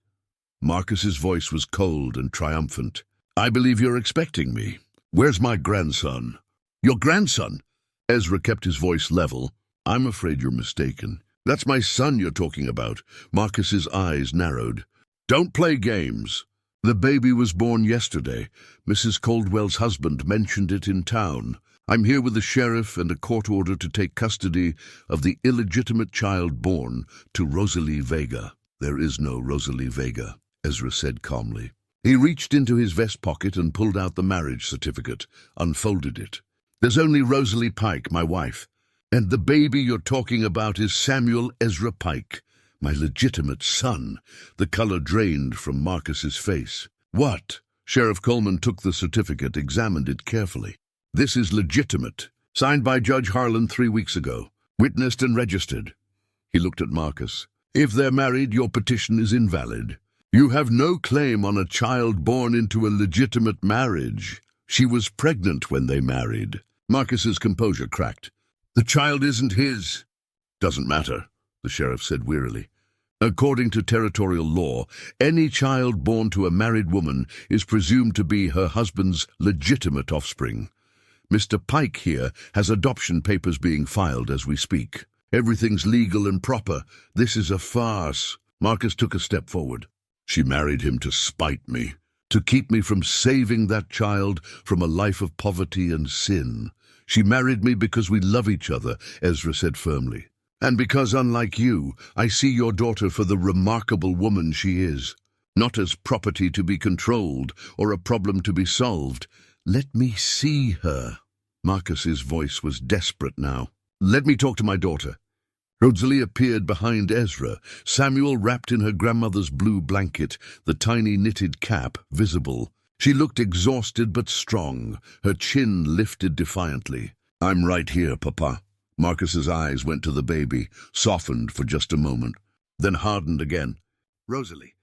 Marcus's voice was cold and triumphant. "I believe you're expecting me. Where's my grandson?" "Your grandson?" Ezra kept his voice level. "I'm afraid you're mistaken. That's my son you're talking about." Marcus's eyes narrowed. "Don't play games. The baby was born yesterday. Mrs. Caldwell's husband mentioned it in town. I'm here with the sheriff and a court order to take custody of the illegitimate child born to Rosalie Vega." "There is no Rosalie Vega," Ezra said calmly. He reached into his vest pocket and pulled out the marriage certificate, unfolded it. "There's only Rosalie Pike, my wife. And the baby you're talking about is Samuel Ezra Pike, my legitimate son." The color drained from Marcus's face. "What?" Sheriff Coleman took the certificate, examined it carefully. "This is legitimate. Signed by Judge Harlan 3 weeks ago. Witnessed and registered." He looked at Marcus. "If they're married, your petition is invalid. You have no claim on a child born into a legitimate marriage. She was pregnant when they married." Marcus's composure cracked. "The child isn't his." "Doesn't matter," the sheriff said wearily. "According to territorial law, any child born to a married woman is presumed to be her husband's legitimate offspring. Mr. Pike here has adoption papers being filed as we speak. Everything's legal and proper. This is a farce." Marcus took a step forward. "She married him to spite me, to keep me from saving that child from a life of poverty and sin. She married me because we love each other," Ezra said firmly. "And because, unlike you, I see your daughter for the remarkable woman she is, not as property to be controlled or a problem to be solved. Let me see her." Marcus's voice was desperate now. "Let me talk to my daughter." Rosalie appeared behind Ezra, Samuel wrapped in her grandmother's blue blanket, the tiny knitted cap visible. She looked exhausted but strong, her chin lifted defiantly. "I'm right here, Papa." Marcus's eyes went to the baby, softened for just a moment, then hardened again. "Rosalie,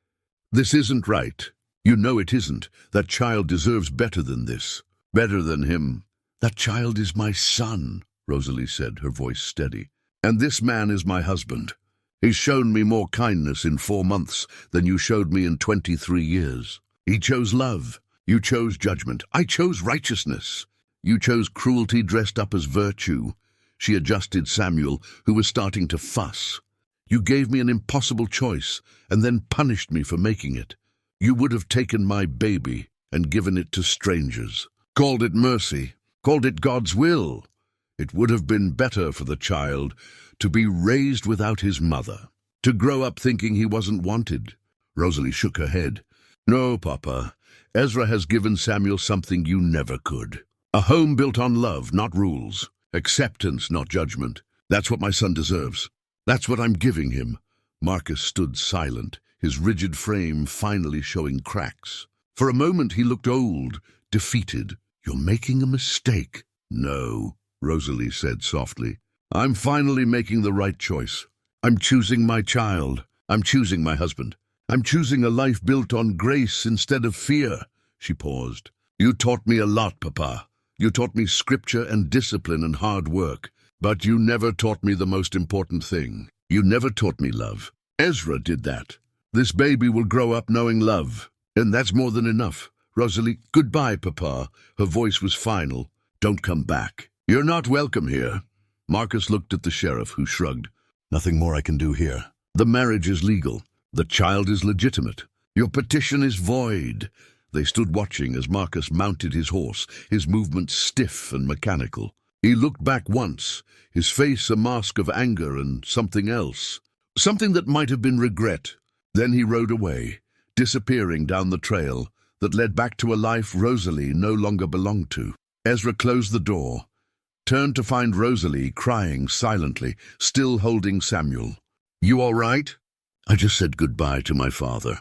this isn't right. You know it isn't. That child deserves better than this. Better than him." "That child is my son," Rosalie said, her voice steady. "And this man is my husband. He's shown me more kindness in 4 months than you showed me in 23 years. He chose love. You chose judgment. I chose righteousness. You chose cruelty dressed up as virtue." She adjusted Samuel, who was starting to fuss. "You gave me an impossible choice and then punished me for making it. You would have taken my baby and given it to strangers, called it mercy, called it God's will. It would have been better for the child to be raised without his mother, to grow up thinking he wasn't wanted." Rosalie shook her head. "No, Papa. Ezra has given Samuel something you never could. A home built on love, not rules. Acceptance, not judgment. That's what my son deserves. That's what I'm giving him." Marcus stood silent, his rigid frame finally showing cracks. For a moment he looked old, defeated. "You're making a mistake." "No," Rosalie said softly. "I'm finally making the right choice. I'm choosing my child. I'm choosing my husband. I'm choosing a life built on grace instead of fear." She paused. "You taught me a lot, Papa. You taught me scripture and discipline and hard work. But you never taught me the most important thing. You never taught me love. Ezra did that. This baby will grow up knowing love, and that's more than enough. Rosalie, goodbye, Papa. Her voice was final. Don't come back. You're not welcome here. Marcus looked at the sheriff, who shrugged. Nothing more I can do here. The marriage is legal. The child is legitimate. Your petition is void. They stood watching as Marcus mounted his horse, his movements stiff and mechanical. He looked back once, his face a mask of anger and something else. Something that might have been regret. Then he rode away, disappearing down the trail that led back to a life Rosalie no longer belonged to. Ezra closed the door, turned to find Rosalie crying silently, still holding Samuel. You all right? I just said goodbye to my father,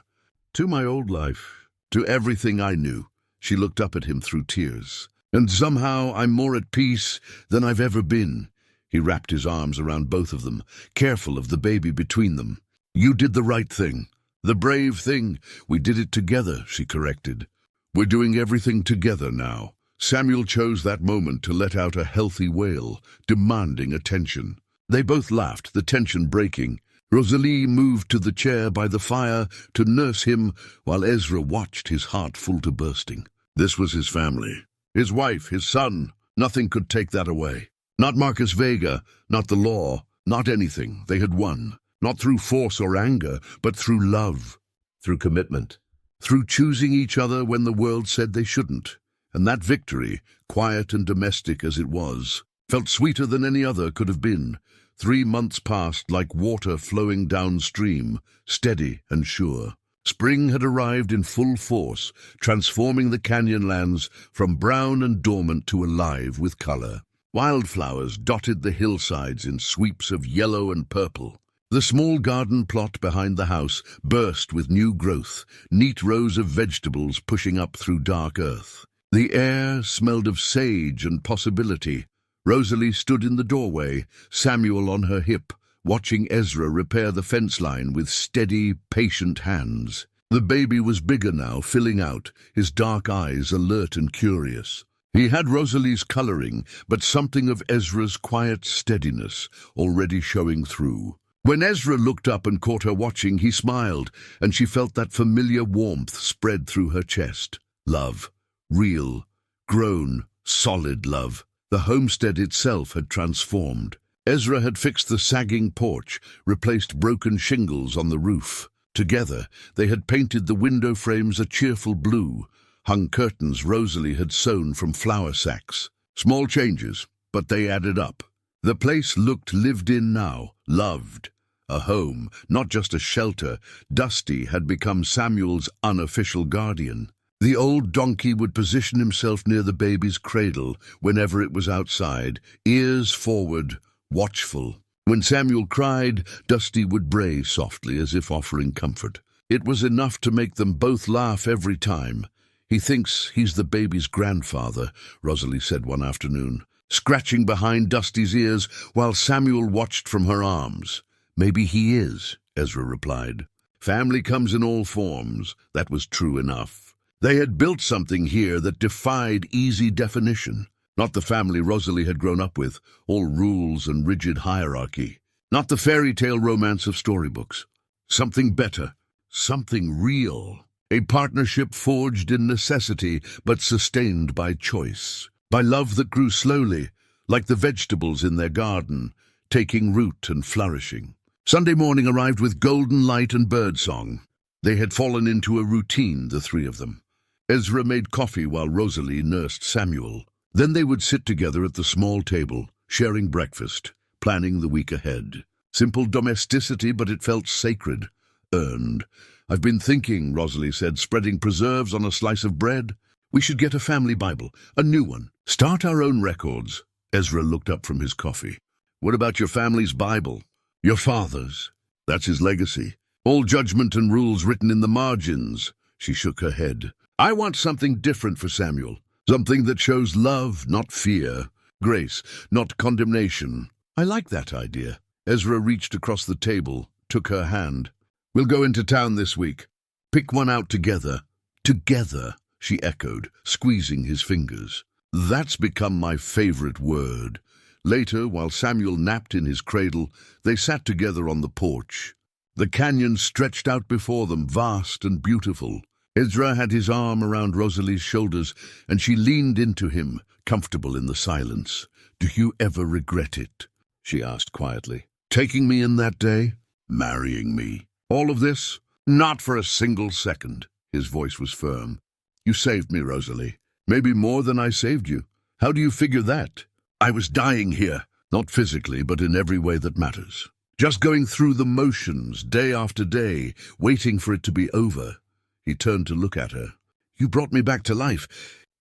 to my old life, to everything I knew. She looked up at him through tears. And somehow I'm more at peace than I've ever been. He wrapped his arms around both of them, careful of the baby between them. You did the right thing, the brave thing. We did it together, she corrected. We're doing everything together now. Samuel chose that moment to let out a healthy wail, demanding attention. They both laughed, the tension breaking. Rosalie moved to the chair by the fire to nurse him, while Ezra watched, his heart full to bursting. This was his family. His wife, his son, nothing could take that away. Not Marcus Vega, not the law, not anything. They had won, not through force or anger, but through love, through commitment, through choosing each other when the world said they shouldn't. And that victory, quiet and domestic as it was, felt sweeter than any other could have been. 3 months passed like water flowing downstream, steady and sure. Spring had arrived in full force, transforming the canyonlands from brown and dormant to alive with color. Wildflowers dotted the hillsides in sweeps of yellow and purple. The small garden plot behind the house burst with new growth, neat rows of vegetables pushing up through dark earth. The air smelled of sage and possibility. Rosalie stood in the doorway, Samuel on her hip, watching Ezra repair the fence line with steady, patient hands. The baby was bigger now, filling out, his dark eyes alert and curious. He had Rosalie's coloring, but something of Ezra's quiet steadiness already showing through. When Ezra looked up and caught her watching, he smiled, and she felt that familiar warmth spread through her chest. Love. Real, grown, solid love. The homestead itself had transformed. Ezra had fixed the sagging porch, replaced broken shingles on the roof. Together, they had painted the window frames a cheerful blue, hung curtains Rosalie had sewn from flour sacks. Small changes, but they added up. The place looked lived in now, loved. A home, not just a shelter. Dusty had become Samuel's unofficial guardian. The old donkey would position himself near the baby's cradle whenever it was outside, ears forward, watchful. When Samuel cried, Dusty would bray softly as if offering comfort. It was enough to make them both laugh every time. He thinks he's the baby's grandfather, Rosalie said one afternoon, scratching behind Dusty's ears while Samuel watched from her arms. Maybe he is, Ezra replied. Family comes in all forms. That was true enough. They had built something here that defied easy definition. Not the family Rosalie had grown up with, all rules and rigid hierarchy. Not the fairy tale romance of storybooks. Something better, something real. A partnership forged in necessity but sustained by choice. By love that grew slowly, like the vegetables in their garden, taking root and flourishing. Sunday morning arrived with golden light and birdsong. They had fallen into a routine, the three of them. Ezra made coffee while Rosalie nursed Samuel. Then they would sit together at the small table, sharing breakfast, planning the week ahead. Simple domesticity, but it felt sacred, earned. I've been thinking, Rosalie said, spreading preserves on a slice of bread. We should get a family Bible, a new one. Start our own records. Ezra looked up from his coffee. What about your family's Bible? Your father's. That's his legacy. All judgment and rules written in the margins. She shook her head. I want something different for Samuel. Something that shows love, not fear. Grace, not condemnation. I like that idea. Ezra reached across the table, took her hand. We'll go into town this week. Pick one out together. Together, she echoed, squeezing his fingers. That's become my favorite word. Later, while Samuel napped in his cradle, they sat together on the porch. The canyon stretched out before them, vast and beautiful. Ezra had his arm around Rosalie's shoulders, and she leaned into him, comfortable in the silence. "Do you ever regret it?" she asked quietly. "Taking me in that day? Marrying me? All of this? Not for a single second." His voice was firm. "You saved me, Rosalie. Maybe more than I saved you. How do you figure that? I was dying here, not physically, but in every way that matters. Just going through the motions, day after day, waiting for it to be over." He turned to look at her. "You brought me back to life,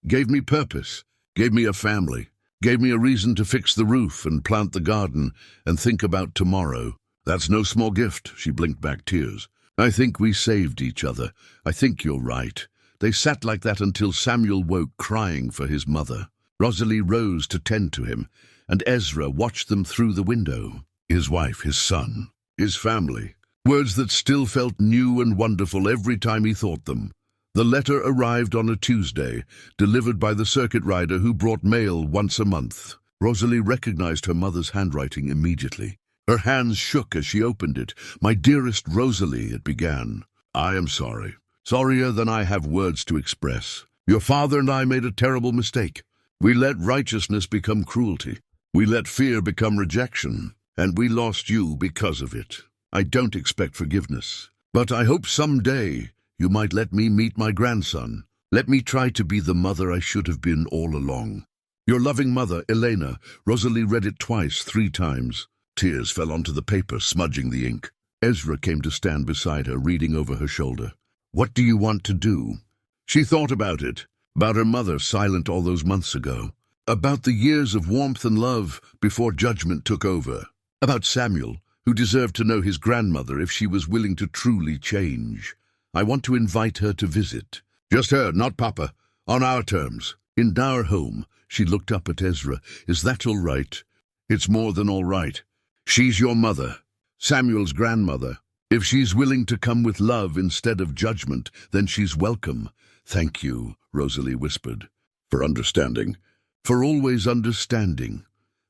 gave me purpose, gave me a family, gave me a reason to fix the roof and plant the garden and think about tomorrow. That's no small gift." She blinked back tears. "I think we saved each other. I think you're right." They sat like that until Samuel woke, crying for his mother. Rosalie rose to tend to him, and Ezra watched them through the window. His wife, his son, his family. Words that still felt new and wonderful every time he thought them. The letter arrived on a Tuesday, delivered by the circuit rider who brought mail once a month. Rosalie recognized her mother's handwriting immediately. Her hands shook as she opened it. "My dearest Rosalie," it began. "I am sorry. Sorrier than I have words to express. Your father and I made a terrible mistake. We let righteousness become cruelty. We let fear become rejection. And we lost you because of it. I don't expect forgiveness. But I hope someday you might let me meet my grandson. Let me try to be the mother I should have been all along. Your loving mother, Elena." Rosalie read it twice, 3 times. Tears fell onto the paper, smudging the ink. Ezra came to stand beside her, reading over her shoulder. "What do you want to do?" She thought about it, about her mother silent all those months ago, about the years of warmth and love before judgment took over, about Samuel, who deserved to know his grandmother if she was willing to truly change. "I want to invite her to visit. Just her, not Papa. On our terms. In our home." She looked up at Ezra. "Is that all right?" "It's more than all right. She's your mother, Samuel's grandmother. If she's willing to come with love instead of judgment, then she's welcome." "Thank you," Rosalie whispered, "for understanding, for always understanding."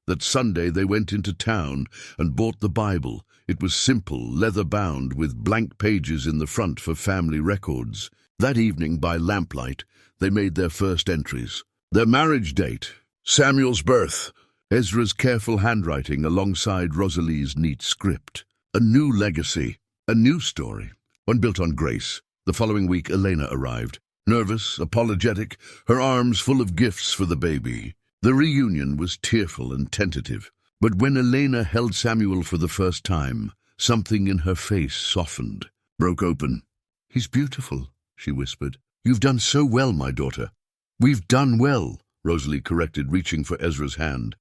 That Sunday they went into town and bought the Bible. It was simple, leather-bound, with blank pages in the front for family records. That evening, by lamplight, they made their first entries. Their marriage date, Samuel's birth, Ezra's careful handwriting alongside Rosalie's neat script. A new legacy, a new story, one built on grace. The following week, Elena arrived, nervous, apologetic, her arms full of gifts for the baby. The reunion was tearful and tentative, but when Elena held Samuel for the first time, something in her face softened, broke open. "He's beautiful," she whispered. "You've done so well, my daughter." "We've done well," Rosalie corrected, reaching for Ezra's hand.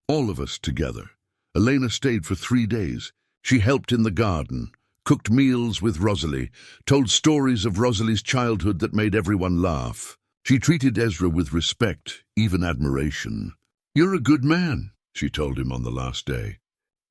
"All of us together." Elena stayed for 3 days. She helped in the garden, cooked meals with Rosalie, told stories of Rosalie's childhood that made everyone laugh. She treated Ezra with respect, even admiration. "You're a good man," she told him on the last day.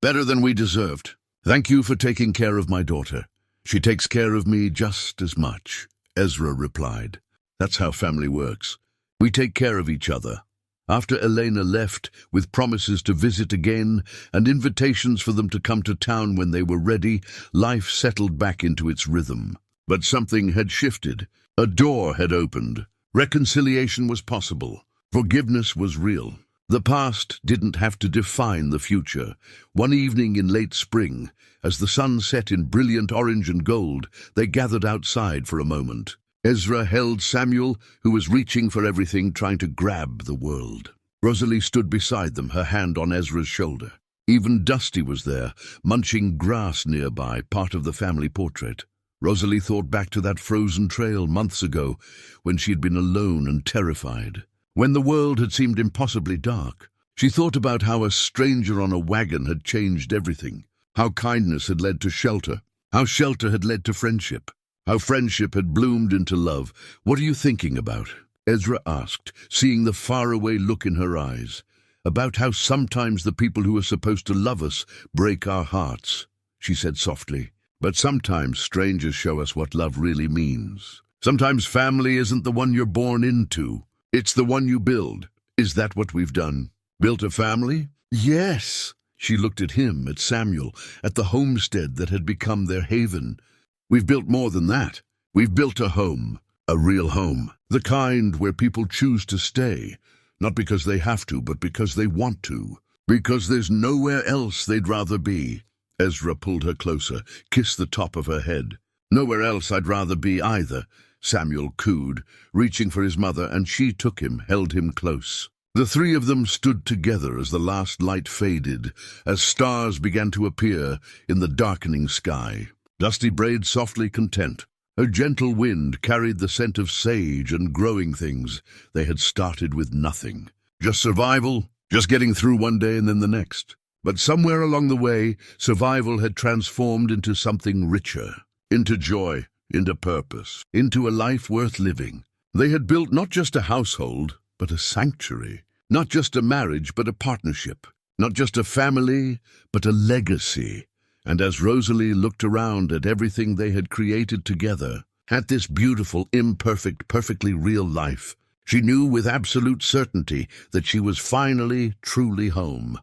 "Better than we deserved. Thank you for taking care of my daughter. She takes care of me just as much," Ezra replied. "That's how family works. We take care of each other." After Elena left, with promises to visit again and invitations for them to come to town when they were ready, life settled back into its rhythm. But something had shifted. A door had opened. Reconciliation was possible. Forgiveness was real. The past didn't have to define the future. One evening in late spring, as the sun set in brilliant orange and gold, they gathered outside for a moment. Ezra held Samuel, who was reaching for everything, trying to grab the world. Rosalie stood beside them, her hand on Ezra's shoulder. Even Dusty was there, munching grass nearby, part of the family portrait. Rosalie thought back to that frozen trail months ago, when she had been alone and terrified, when the world had seemed impossibly dark. She thought about how a stranger on a wagon had changed everything, how kindness had led to shelter, how shelter had led to friendship, how friendship had bloomed into love. "What are you thinking about?" Ezra asked, seeing the faraway look in her eyes. "About how sometimes the people who are supposed to love us break our hearts," she said softly. "But sometimes strangers show us what love really means. Sometimes family isn't the one you're born into. It's the one you build. Is that what we've done? Built a family? Yes. She looked at him, at Samuel, at the homestead that had become their haven. We've built more than that. We've built a home, a real home, the kind where people choose to stay, not because they have to, but because they want to, because there's nowhere else they'd rather be. Ezra pulled her closer, kissed the top of her head. Nowhere else I'd rather be either, Samuel cooed, reaching for his mother, and she took him, held him close. The three of them stood together as the last light faded, as stars began to appear in the darkening sky. Dusty brayed softly content. A gentle wind carried the scent of sage and growing things. They had started with nothing. Just survival, just getting through one day and then the next. But somewhere along the way, survival had transformed into something richer, into joy, into purpose, into a life worth living. They had built not just a household, but a sanctuary. Not just a marriage, but a partnership. Not just a family, but a legacy. And as Rosalie looked around at everything they had created together, at this beautiful, imperfect, perfectly real life, she knew with absolute certainty that she was finally, truly home.